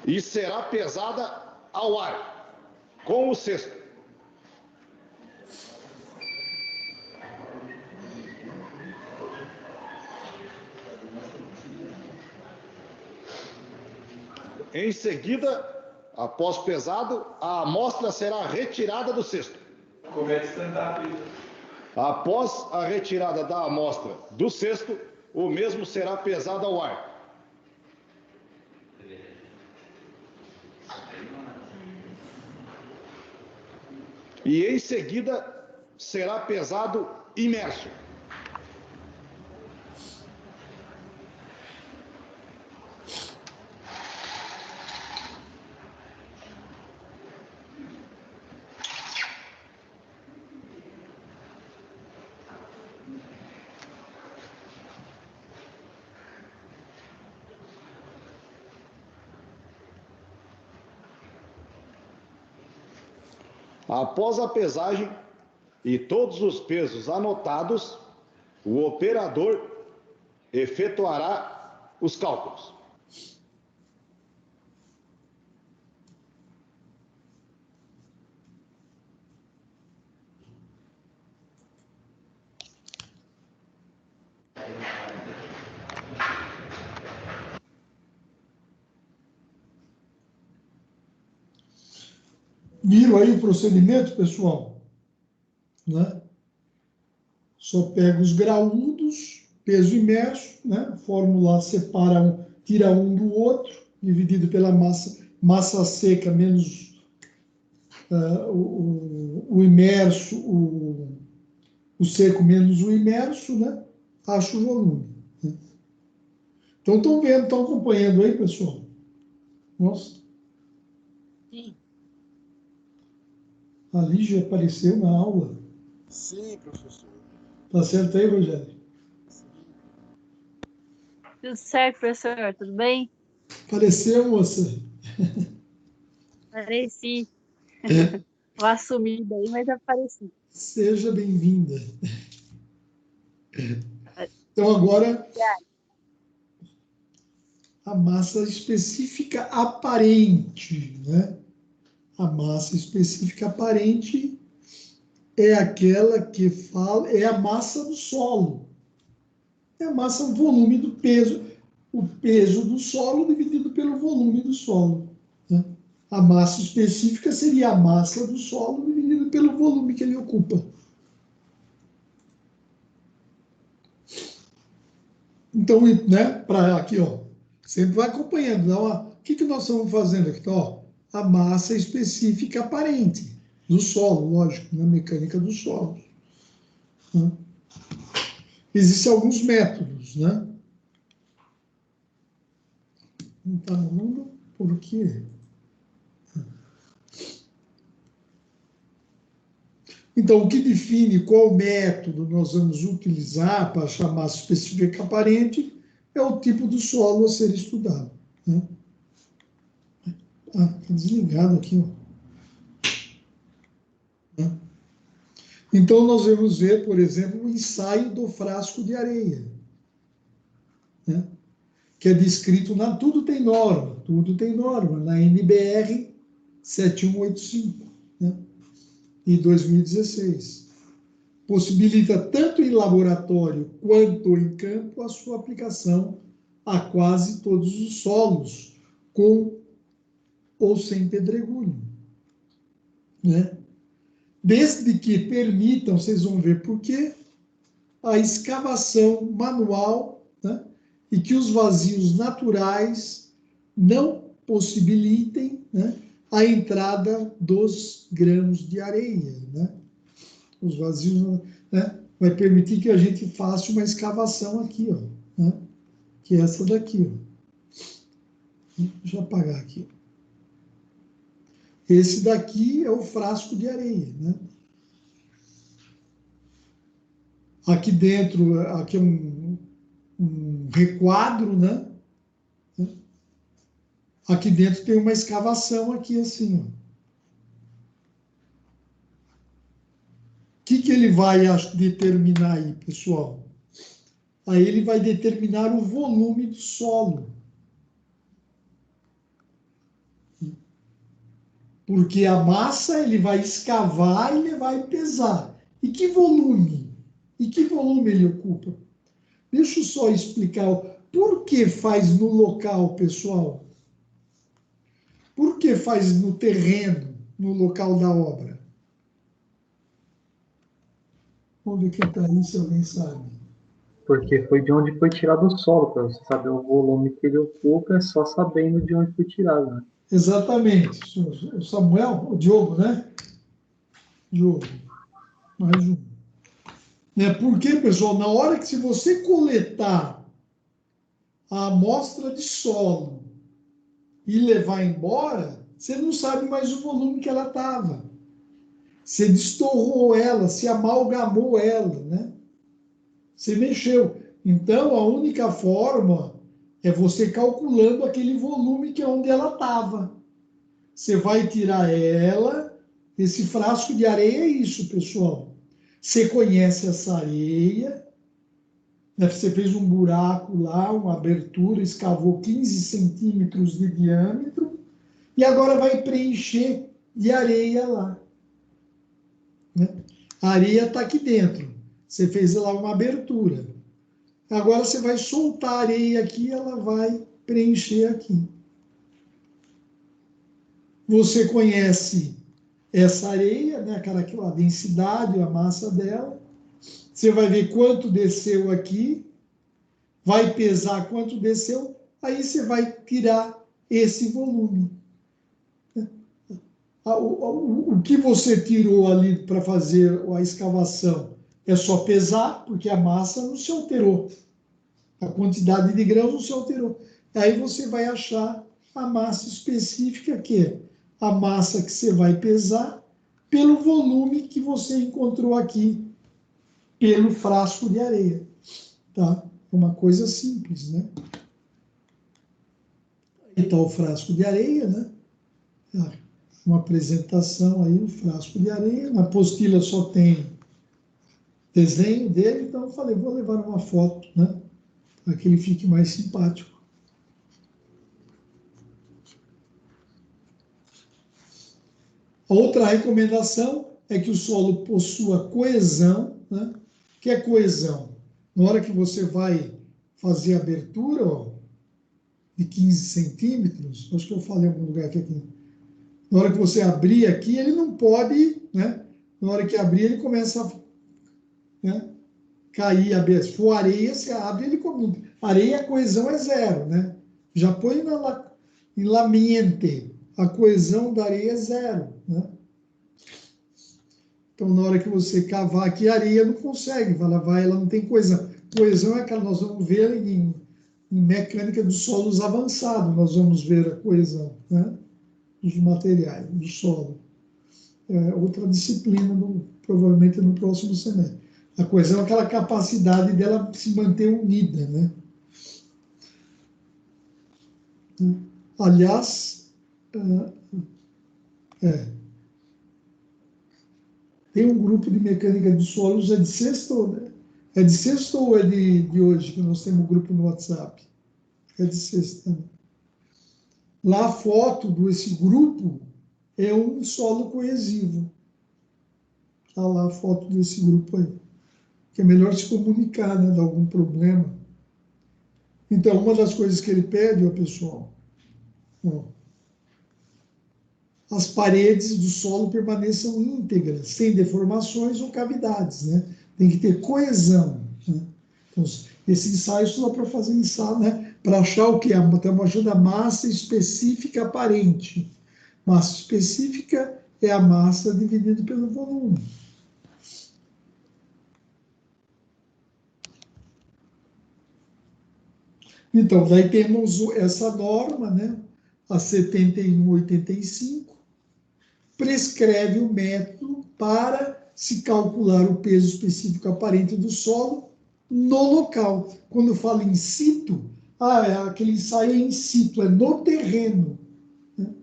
E será pesada ao ar, com o cesto. Em seguida, após pesado, a amostra será retirada do cesto. Após a retirada da amostra do cesto, o mesmo será pesado ao ar. E em seguida, será pesado imerso. Após a pesagem e todos os pesos anotados, o operador efetuará os cálculos.
Viram aí o procedimento, pessoal? Né? Só pega os graúdos, peso imerso, né? Fórmula separa um, tira um do outro, dividido pela massa seca menos o imerso, o seco menos o imerso, né? Acha o volume. Né? Então, estão vendo, estão acompanhando aí, pessoal? Nossa.
Sim.
A Lígia apareceu na aula.
Sim, professor.
Tá certo aí, Rogério?
Tudo certo, professor? Tudo bem?
Apareceu, moça?
Apareci. Vou assumir daí, mas apareci.
Seja bem-vinda. Então, agora, a massa específica aparente, né? A massa específica aparente é aquela que fala, é a massa do solo. É a massa, o volume do peso, o peso do solo dividido pelo volume do solo. Né? A massa específica seria a massa do solo dividida pelo volume que ele ocupa. Então, né, para aqui, ó, sempre vai acompanhando. Então, o que nós estamos fazendo aqui? Então, ó, a massa específica aparente do solo, lógico, na mecânica do solo. Né? Existem alguns métodos, né? Não está no mundo? Por quê? Então, o que define qual método nós vamos utilizar para achar massa específica aparente é o tipo do solo a ser estudado. Né? Ah, está desligado aqui, ó. Né? Então, nós vamos ver, por exemplo, o ensaio do frasco de areia, né? Que é descrito na... tudo tem norma, na NBR 7185, né? De 2016. Possibilita tanto em laboratório quanto em campo a sua aplicação a quase todos os solos, com ou sem pedregulho, né? Desde que permitam, vocês vão ver por quê, a escavação manual, né? E que os vazios naturais não possibilitem, né, a entrada dos grãos de areia, né? Os vazios, né, vai permitir que a gente faça uma escavação aqui, ó, né? Que é essa daqui, ó. Deixa eu apagar aqui. Esse daqui é o frasco de areia, né? Aqui dentro, aqui é um requadro, né? Aqui dentro tem uma escavação aqui assim, ó. O que ele vai determinar aí, pessoal? Aí ele vai determinar o volume do solo. Porque a massa ele vai escavar e ele vai pesar. E que volume? E que volume ele ocupa? Deixa eu só explicar por que faz no local, pessoal. Por que faz no terreno, no local da obra? Vamos ver quem está aí, se alguém sabe.
Porque foi de onde foi tirado o solo, para você saber o volume que ele ocupa, é só sabendo de onde foi tirado, né?
Exatamente. O Samuel, o Diogo, né? Diogo, mais um. Né? Porque, pessoal, na hora que se você coletar a amostra de solo e levar embora, você não sabe mais o volume que ela estava. Você destorrou ela, se amalgamou ela, né? Você mexeu. Então, a única forma é você calculando aquele volume que é onde ela estava. Você vai tirar ela, esse frasco de areia é isso, pessoal. Você conhece essa areia, né? Você fez um buraco lá, uma abertura, escavou 15 centímetros de diâmetro e agora vai preencher de areia lá, né? A areia está aqui dentro. Você fez lá uma abertura. Agora você vai soltar a areia aqui e ela vai preencher aqui. Você conhece essa areia, né, a densidade, a massa dela. Você vai ver quanto desceu aqui, vai pesar quanto desceu, aí você vai tirar esse volume. O que você tirou ali para fazer a escavação é só pesar, porque a massa não se alterou. A quantidade de grãos não se alterou. Aí você vai achar a massa específica, que é a massa que você vai pesar pelo volume que você encontrou aqui, pelo frasco de areia. Tá? É uma coisa simples, né? Aí está o frasco de areia, né? Uma apresentação aí, o frasco de areia. Na apostila só tem desenho dele, então eu falei, vou levar uma foto, né? Para que ele fique mais simpático. A outra recomendação é que o solo possua coesão, né? O que é coesão? Na hora que você vai fazer a abertura, ó, de 15 centímetros, acho que eu falei em algum lugar aqui. Na hora que você abrir aqui, ele não pode, né? Na hora que abrir, ele começa a, né, cair. Se for areia, você abre, ele come. Areia, a coesão é zero, né? Já põe em lamiente. A coesão da areia é zero, né? Então, na hora que você cavar aqui, a areia não consegue, ela não tem coesão. Coesão é aquela, nós vamos ver em mecânica dos solos avançados, nós vamos ver a coesão, né? Dos materiais, do solo. É outra disciplina, provavelmente no próximo semestre. A coesão é aquela capacidade dela se manter unida, né? Aliás, tem um grupo de mecânica dos solos, é de sexta ou é de hoje, que nós temos um grupo no WhatsApp? É de sexta, né? Lá a foto desse grupo é um solo coesivo. Está lá a foto desse grupo aí. Que é melhor se comunicar, né, de algum problema. Então, uma das coisas que ele pede, ó, pessoal, ó, as paredes do solo permaneçam íntegras, sem deformações ou cavidades, né? Tem que ter coesão, né? Então, esse ensaio só para fazer ensaio, né? Para achar o que? Estamos achando a massa específica aparente. Massa específica é a massa dividida pelo volume. Então, daí temos essa norma, né? A 7185, prescreve o método para se calcular o peso específico aparente do solo no local. Quando eu falo in situ, aquele ensaio é in situ, é no terreno, né?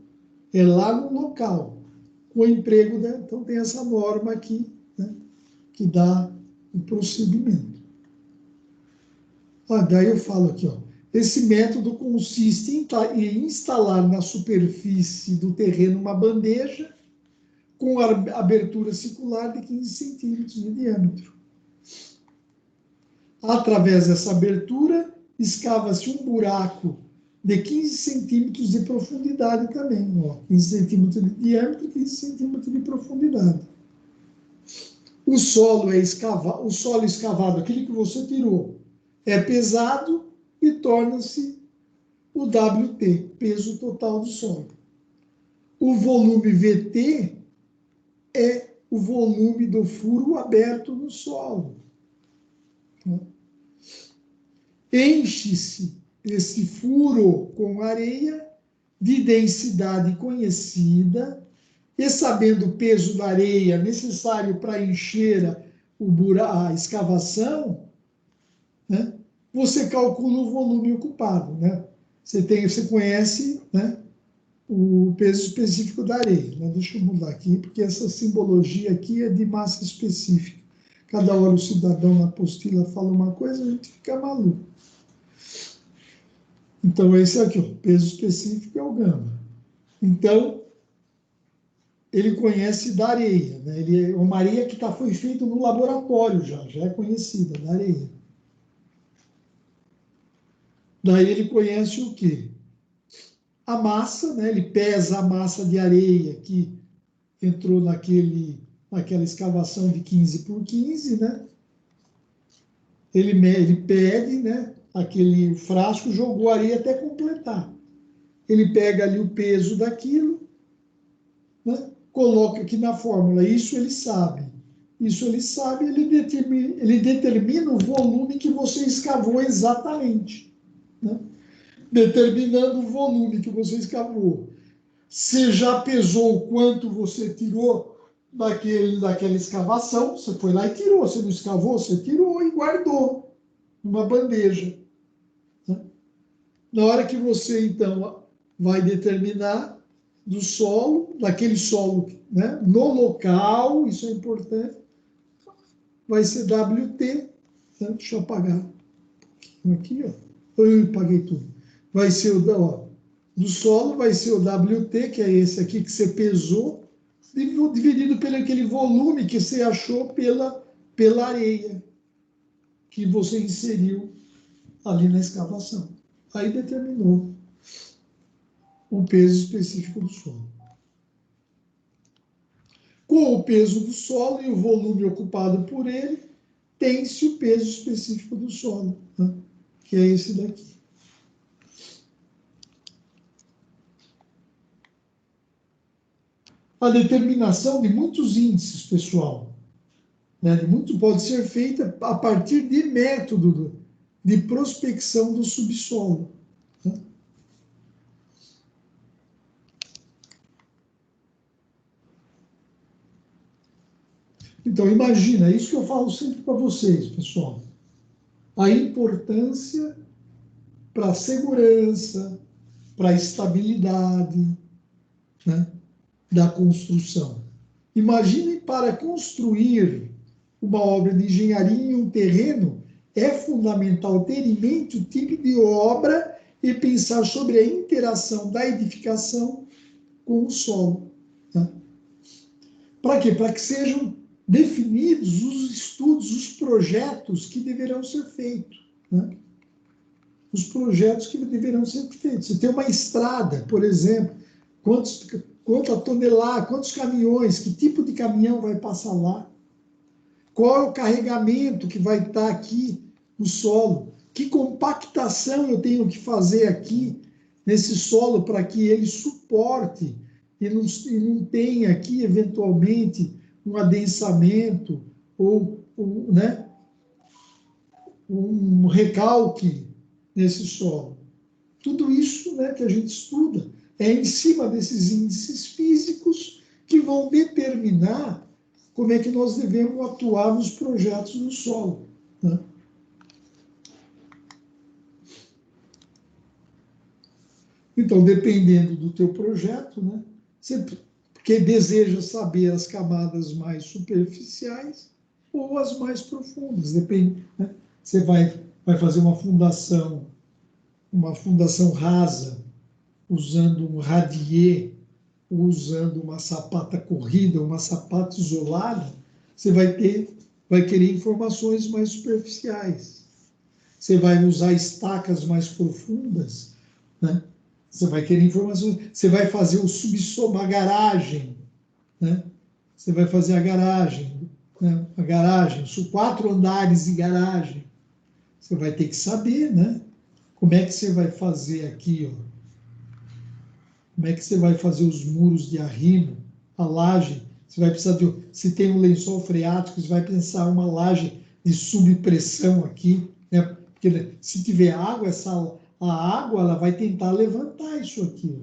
É lá no local, com o emprego, né? Então tem essa norma aqui, né? Que dá o procedimento. Daí eu falo aqui, ó. Esse método consiste em instalar na superfície do terreno uma bandeja com abertura circular de 15 centímetros de diâmetro. Através dessa abertura, escava-se um buraco de 15 centímetros de profundidade também. Ó, 15 centímetros de diâmetro e 15 centímetros de profundidade. O solo escavado, aquele que você tirou, é pesado e torna-se o WT, peso total do solo. O volume VT é o volume do furo aberto no solo. Enche-se esse furo com areia de densidade conhecida e sabendo o peso da areia necessário para encher a escavação, né, você calcula o volume ocupado, né? Você conhece, né, o peso específico da areia, né? Deixa eu mudar aqui, porque essa simbologia aqui é de massa específica. Cada hora o cidadão na apostila fala uma coisa, a gente fica maluco. Então, esse aqui, o peso específico é o gama. Então, ele conhece da areia, né? Ele é uma areia que foi feita no laboratório já é conhecida, da areia. Daí ele conhece o quê? A massa, né? Ele pesa a massa de areia que entrou naquela escavação de 15 por 15, né? Ele pede, né, aquele frasco, jogou areia até completar. Ele pega ali o peso daquilo, né, coloca aqui na fórmula, isso ele sabe. Isso ele sabe, ele determina o volume que você escavou exatamente, né? Determinando o volume que você escavou. Você já pesou o quanto você tirou daquela escavação, você foi lá e tirou, você não escavou, você tirou e guardou numa bandeja, né? Na hora que você, então, vai determinar do solo, daquele solo, né, no local, isso é importante, vai ser WT, né? Deixa eu apagar aqui, ó. Eu paguei tudo. Vai ser do solo, vai ser o WT, que é esse aqui que você pesou, dividido pelo aquele volume que você achou pela areia que você inseriu ali na escavação. Aí determinou o peso específico do solo. Com o peso do solo e o volume ocupado por ele, tem-se o peso específico do solo, né? Que é esse daqui. A determinação de muitos índices, pessoal, né, pode ser feita a partir de método de prospecção do subsolo, né? Então, imagina, isso que eu falo sempre para vocês, pessoal. A importância para a segurança, para a estabilidade, né, da construção. Imagine para construir uma obra de engenharia em um terreno, é fundamental ter em mente o tipo de obra e pensar sobre a interação da edificação com o solo, né? Para quê? Para que sejam definidos os estudos, os projetos que deverão ser feitos, né? Os projetos que deverão ser feitos. Você tem uma estrada, por exemplo, quanta tonelada, quantos caminhões, que tipo de caminhão vai passar lá, qual é o carregamento que vai estar aqui no solo, que compactação eu tenho que fazer aqui nesse solo para que ele suporte e não tenha aqui, eventualmente, um adensamento ou né, um recalque nesse solo. Tudo isso, né, que a gente estuda é em cima desses índices físicos que vão determinar como é que nós devemos atuar nos projetos do solo, né? Então, dependendo do teu projeto, né, você porque deseja saber as camadas mais superficiais ou as mais profundas, depende, né? Você vai fazer uma fundação rasa, usando um radier, usando uma sapata corrida, uma sapata isolada, você vai querer informações mais superficiais. Você vai usar estacas mais profundas, né? Você vai querer informações. Você vai fazer o subsolo, a garagem, né? Você vai fazer a garagem, né? A garagem, 4 andares de garagem. Você vai ter que saber, né? Como é que você vai fazer aqui, ó? Como é que você vai fazer os muros de arrimo, a laje? Você vai precisar de, se tem um lençol freático, você vai pensar uma laje de subpressão aqui, né? Porque né, se tiver água, a água ela vai tentar levantar isso aqui,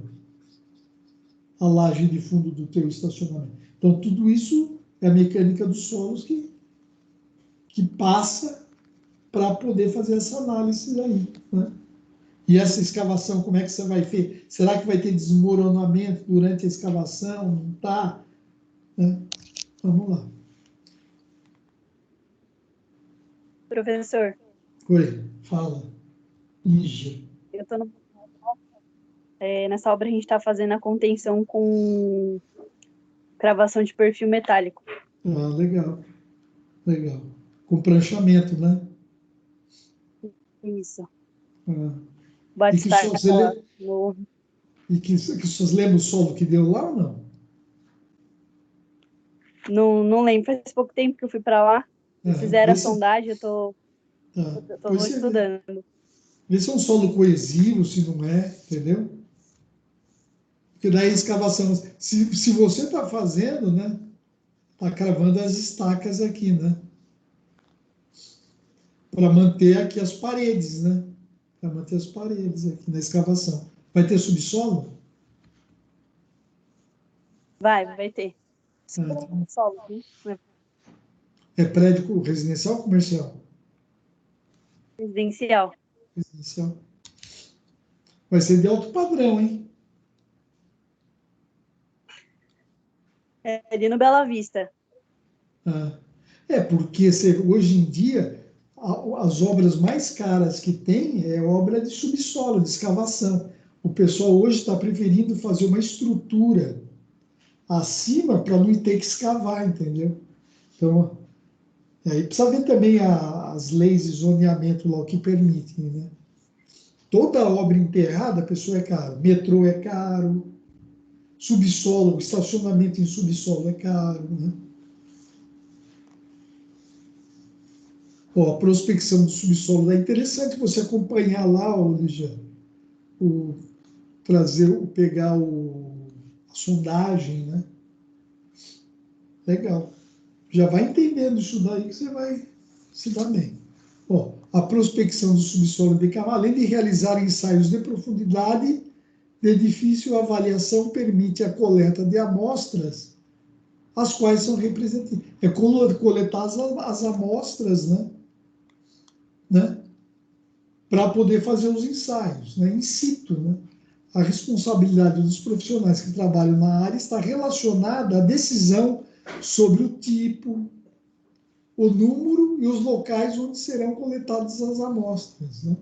ó, a laje de fundo do teu estacionamento. Então, tudo isso é a mecânica dos solos que passa para poder fazer essa análise aí, né? E essa escavação, como é que você vai ver? Será que vai ter desmoronamento durante a escavação? Não está? Né? Vamos lá.
Professor,
Oi, fala. Lígia.
eu estou nessa obra a gente está fazendo a contenção com cravação de perfil metálico.
Ah, legal, legal. Com pranchamento, né?
Isso.
Ah. E que
Batistar
só você
no...
e que vocês lembram o solo que deu lá ou não?
Não lembro, faz pouco tempo que eu fui para lá. Eles fizeram
Vê
a
se,
sondagem, eu tô
tá. Depois você vê.
estudando.
Vê se é um solo coesivo, se não é, entendeu? Porque daí a escavação, se você está fazendo, né? Está cravando as estacas aqui, né? Para manter aqui as paredes, né? Para manter as paredes aqui na escavação. Vai ter subsolo?
Vai ter.
Ah,
Solo, viu?
é prédio residencial ou comercial?
Residencial.
Residencial. Vai ser de alto padrão, hein?
É ali no Bela Vista.
Ah, porque hoje em dia as obras mais caras que tem é obra de subsolo, de escavação. O pessoal hoje está preferindo fazer uma estrutura acima para não ter que escavar, entendeu? Então, aí precisa ver também as leis de zoneamento lá, o que permitem, né? Toda obra enterrada, a pessoa é caro. Metrô é caro, subsolo, estacionamento em subsolo é caro, né? Ó, a prospecção do subsolo é interessante você acompanhar lá, Lígia, pegar a sondagem, né? Legal. Já vai entendendo isso daí que você vai se dar bem. Ó, a prospecção do subsolo de camada, além de realizar ensaios de profundidade de difícil avaliação, permite a coleta de amostras, as quais são representativas. É coletar as amostras, né? Para poder fazer os ensaios, né? In situ, né? A responsabilidade dos profissionais que trabalham na área está relacionada à decisão sobre o tipo, o número e os locais onde serão coletadas as amostras, né?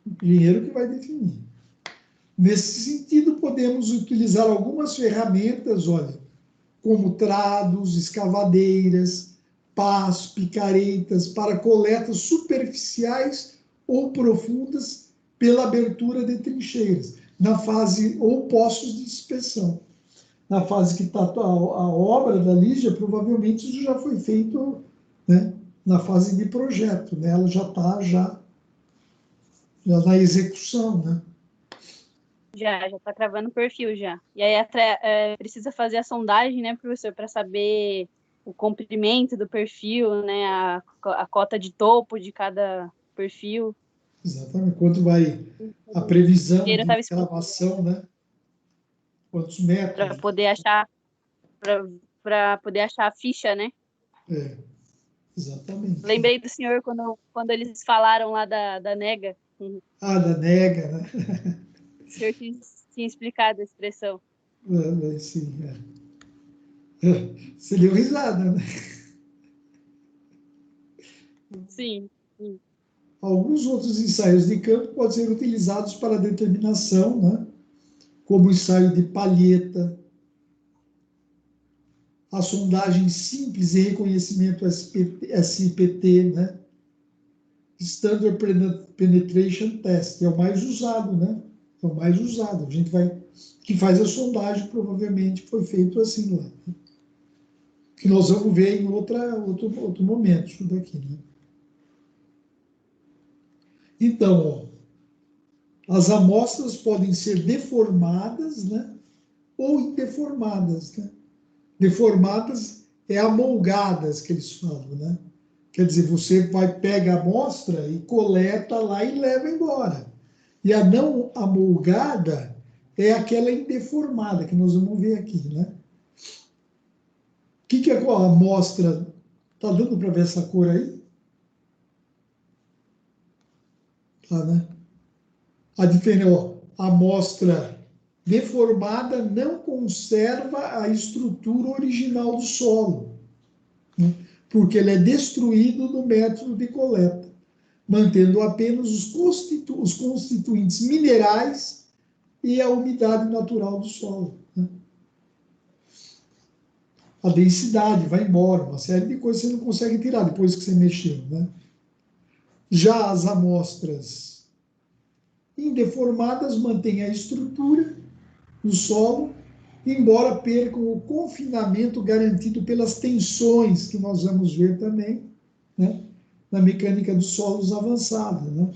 O engenheiro que vai definir. Nesse sentido, podemos utilizar algumas ferramentas, olha, como trados, escavadeiras, pás, picaretas, para coletas superficiais ou profundas pela abertura de trincheiras. na fase, ou postos de inspeção. Na fase que está a obra da Lígia, provavelmente isso já foi feito, né, na fase de projeto, né? Ela já está já na execução, né?
Já está cravando o perfil já. E aí precisa fazer a sondagem, né, professor, para saber o comprimento do perfil, né, a cota de topo de cada perfil.
Exatamente. Quanto vai a previsão
Ele
de escavação, né? Quantos metros?
Para poder achar, para poder achar a ficha, né?
É, exatamente.
Lembrei do senhor quando eles falaram lá da nega.
Ah, da nega, né?
O senhor tinha explicado a expressão.
Sim, Você deu risada, né?
Sim, sim.
Alguns outros ensaios de campo podem ser utilizados para determinação, né? Como o ensaio de palheta, a sondagem simples e reconhecimento SPT, né? Standard Penetration Test, é o mais usado, né? É o mais usado. A gente vai, que faz a sondagem, provavelmente foi feito assim lá. Né? Que nós vamos ver em outro momento, isso daqui, né? Então, ó, as amostras podem ser deformadas, né? Ou indeformadas, né? Deformadas é amolgadas, que eles falam, né? Quer dizer, você pega a amostra e coleta lá e leva embora. E a não amolgada é aquela indeformada, que nós vamos ver aqui, né? O que é a amostra? Tá dando para ver essa cor aí? Tá, né? A diferença, ó, a amostra deformada não conserva a estrutura original do solo, né? Porque ele é destruído no método de coleta, mantendo apenas os constituintes minerais e a umidade natural do solo, né? A densidade vai embora, uma série de coisas você não consegue tirar depois que você mexeu, né? Já as amostras indeformadas mantêm a estrutura do solo, embora percam o confinamento garantido pelas tensões, que nós vamos ver também, né, na mecânica dos solos avançada, né?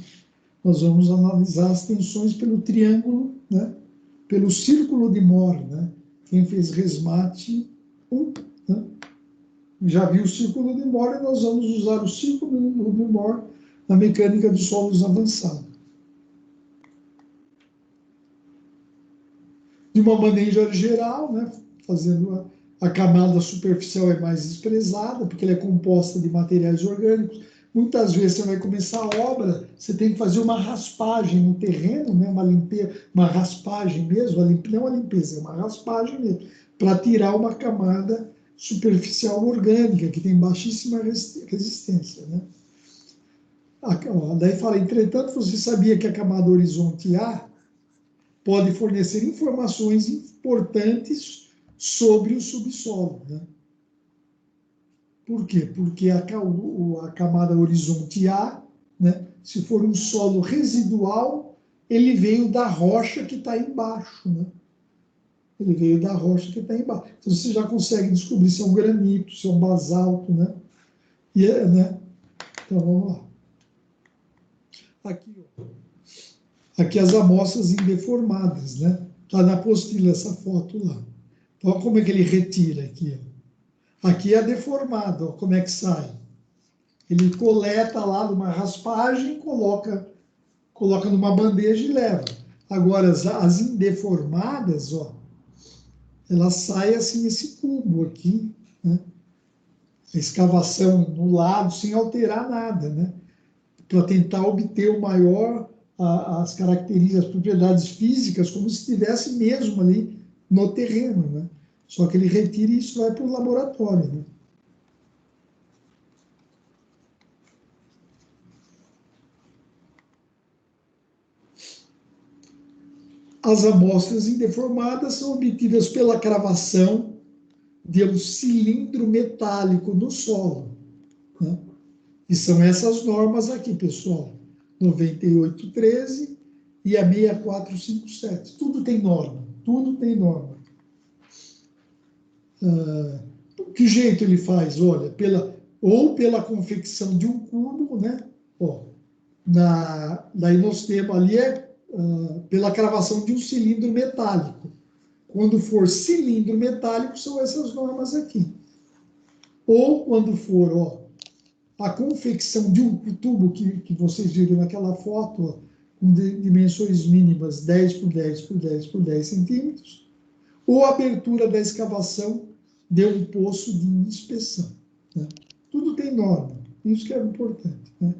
Nós vamos analisar as tensões pelo triângulo, né, pelo círculo de Mohr, né? Quem fez resmate 1, né, já viu o círculo de Mohr, e nós vamos usar o círculo de Mohr na mecânica dos solos avançada. De uma maneira geral, né, fazendo a camada superficial é mais desprezada, porque ela é composta de materiais orgânicos. Muitas vezes você vai começar a obra, você tem que fazer uma raspagem no terreno, né, uma raspagem mesmo, não uma limpeza, é uma raspagem mesmo, para tirar uma camada superficial orgânica, que tem baixíssima resistência, né? Daí fala, entretanto, você sabia que a camada horizonte A pode fornecer informações importantes sobre o subsolo, né? Por quê? Porque a camada horizonte A, né, se for um solo residual, ele veio da rocha que está embaixo, né? Ele veio da rocha que está embaixo. Então você já consegue descobrir se é um granito, se é um basalto, né? Né? Então vamos lá. Aqui as amostras indeformadas, né? Está na apostila essa foto lá. Então, olha como é que ele retira aqui, ó. Aqui é deformado, ó, como é que sai. Ele coleta lá numa raspagem, coloca numa bandeja e leva. Agora, as indeformadas, ó, ela sai assim, esse cubo aqui, né? A escavação no lado, sem alterar nada, né? Para tentar obter o maior, as características, as propriedades físicas, como se estivesse mesmo ali no terreno, né? Só que ele retira e isso vai para o laboratório, né? As amostras indeformadas são obtidas pela cravação de um cilindro metálico no solo, né? E são essas normas aqui, pessoal. 9813 e a 6457. Tudo tem norma, tudo tem norma. Que jeito ele faz? Olha, pela confecção de um cubo, né? Ó, daí nós temos ali pela cravação de um cilindro metálico. Quando for cilindro metálico, são essas normas aqui. Ou quando for, ó, a confecção de um tubo que vocês viram naquela foto, ó, com dimensões mínimas 10 por 10 por 10 por 10 centímetros, ou a abertura da escavação de um poço de inspeção. Né? Tudo tem norma, isso que é importante. Né?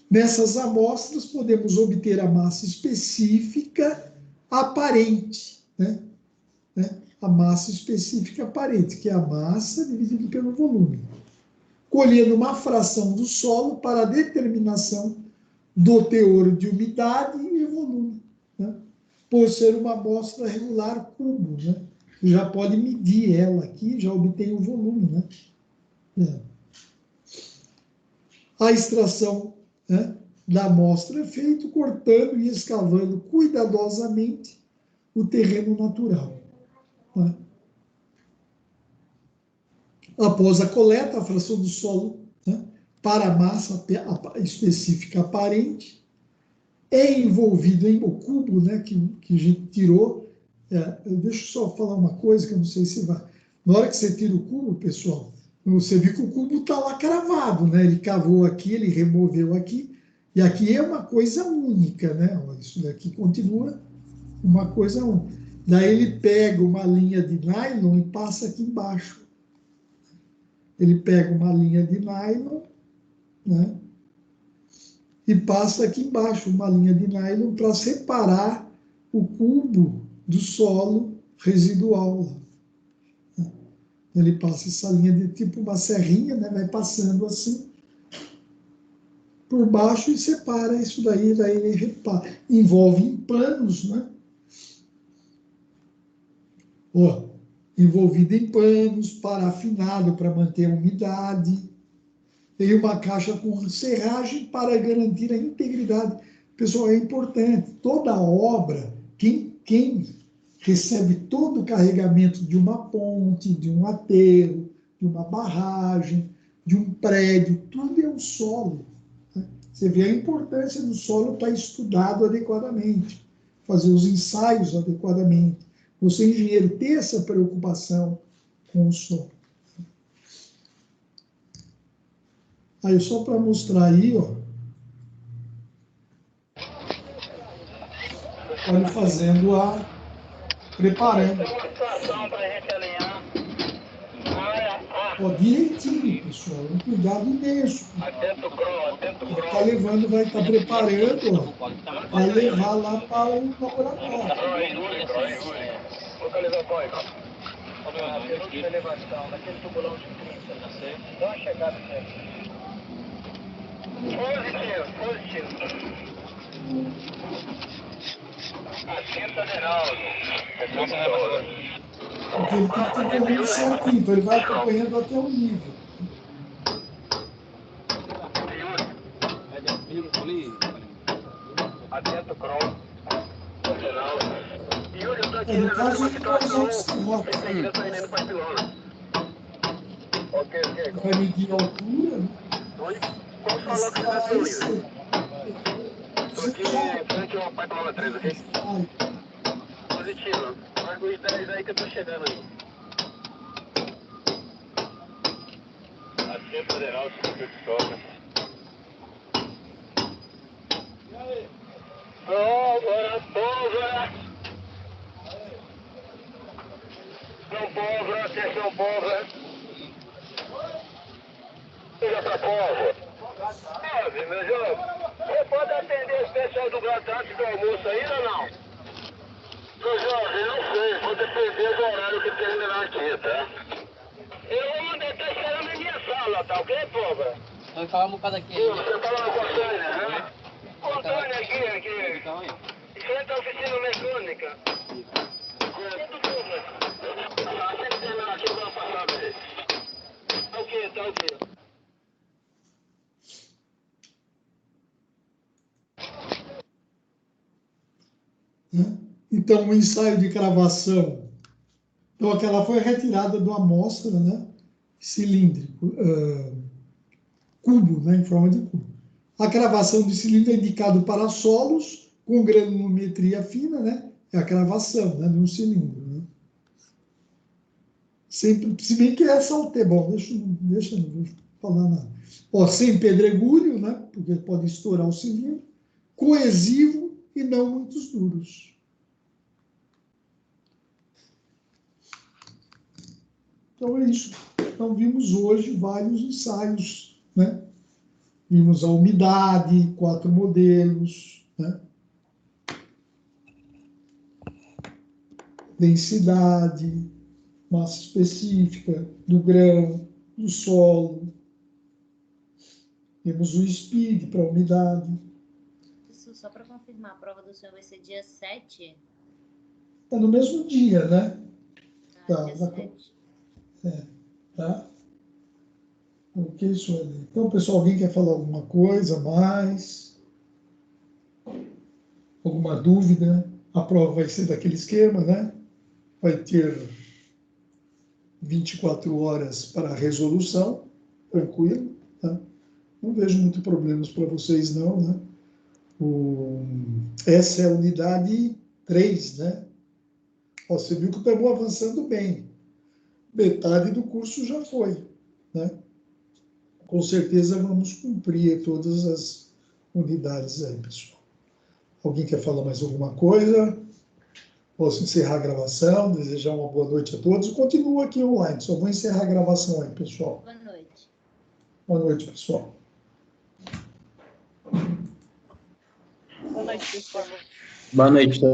Nessas amostras, podemos obter a massa específica aparente, né? A massa específica aparente, que é a massa dividida pelo volume, colhendo uma fração do solo para a determinação do teor de umidade e volume, né? Por ser uma amostra regular cubo, né? Já pode medir ela aqui, já obtém o volume, né? A extração, né, da amostra é feita cortando e escavando cuidadosamente o terreno natural. Né? Após a coleta, a fração do solo, né, para a massa específica aparente é envolvido em o cubo, né, que a gente tirou. Deixa eu só falar uma coisa que eu não sei se vai. Na hora que você tira o cubo, pessoal, você viu que o cubo está lá cravado, né? Ele cavou aqui, ele removeu aqui, e aqui é uma coisa única, né? Isso daqui continua uma coisa única. Daí ele pega uma linha de nylon e passa aqui embaixo. Ele pega uma linha de nylon, né? E passa aqui embaixo uma linha de nylon para separar o cubo do solo residual. Ele passa essa linha de tipo uma serrinha, né? Vai passando assim por baixo e separa isso daí ele repara. Envolve em panos, né? Ó, envolvido em panos, parafinado para manter a umidade. Tem uma caixa com serragem para garantir a integridade. Pessoal, é importante. Toda obra, quem recebe todo o carregamento de uma ponte, de um aterro, de uma barragem, de um prédio, tudo é o solo. Né? Você vê a importância do solo estar estudado adequadamente, fazer os ensaios adequadamente. Você, engenheiro, ter essa preocupação com o solo. Aí, só para mostrar aí, ó. Olha, fazendo preparando. Ó, direitinho, pessoal. Um cuidado imenso. Está levando, vai estar preparando, ó. Vai levar lá para o laboratório.
Elevação, naquele tubulão de 30. Dá uma chegada nele. Positivo. Assenta Geraldo.
Porque ele tem que ter correndo certinho, então ele vai acompanhando até o nível.
Atento, Cron.
No caso, ele vai usar o serrote.
Ok.
Vai medir a altura, né?
Qual falou que você tem livre? Estou aqui em frente ao Pai Paula 3, ok? Positivo. Marca os 10 aí que eu tô chegando aí. Assim é federal, se você sobra. Pólvora! Atenção, pólvora! Liga pra pólvora! Salve, meu jovem! Você pode atender esse pessoal do gato antes do almoço ainda ou não? Meu jovem, não sei, vou depender do horário que terminar aqui, tá? Eu vou mandar estar esperando na minha sala, tá ok, pólvora?
Vamos falar um bocado aqui.
Você tá lá com a Tânia, né? Com a Tânia aqui. Frente à oficina mecânica. Tá ok.
Então, o ensaio de cravação. Então, aquela foi retirada de uma amostra, né? Cilíndrico, cubo, né? Em forma de cubo. A cravação de cilindro é indicado para solos com granulometria fina, né? É a cravação, né? De um cilindro, né? Sempre, se bem que essa é bom, deixa não vou falar nada. Ó, sem pedregulho, né? Porque pode estourar o cilindro. Coesivo e não muitos duros. Então é isso. Então vimos hoje vários ensaios, né? Vimos a umidade, 4 modelos, né? Densidade, massa específica do grão, do solo. Temos o speed para a umidade.
Isso, só para confirmar, a prova do senhor vai ser dia 7?
Está no mesmo dia, né?
Tá, dia 7.
Tá? Ok, Sueli. Então, pessoal, alguém quer falar alguma coisa mais? Alguma dúvida? A prova vai ser daquele esquema, né? Vai ter 24 horas para a resolução, tranquilo, tá? Não vejo muito problemas para vocês, não, né? Essa é a unidade 3, né? Ó, você viu que estamos avançando bem. Metade do curso já foi, né? Com certeza vamos cumprir todas as unidades aí, pessoal. Alguém quer falar mais alguma coisa? Posso encerrar a gravação, desejar uma boa noite a todos. Continua aqui online, só vou encerrar a gravação aí, pessoal.
Boa noite.
Boa noite, pessoal.
Boa noite, pessoal.
Boa noite.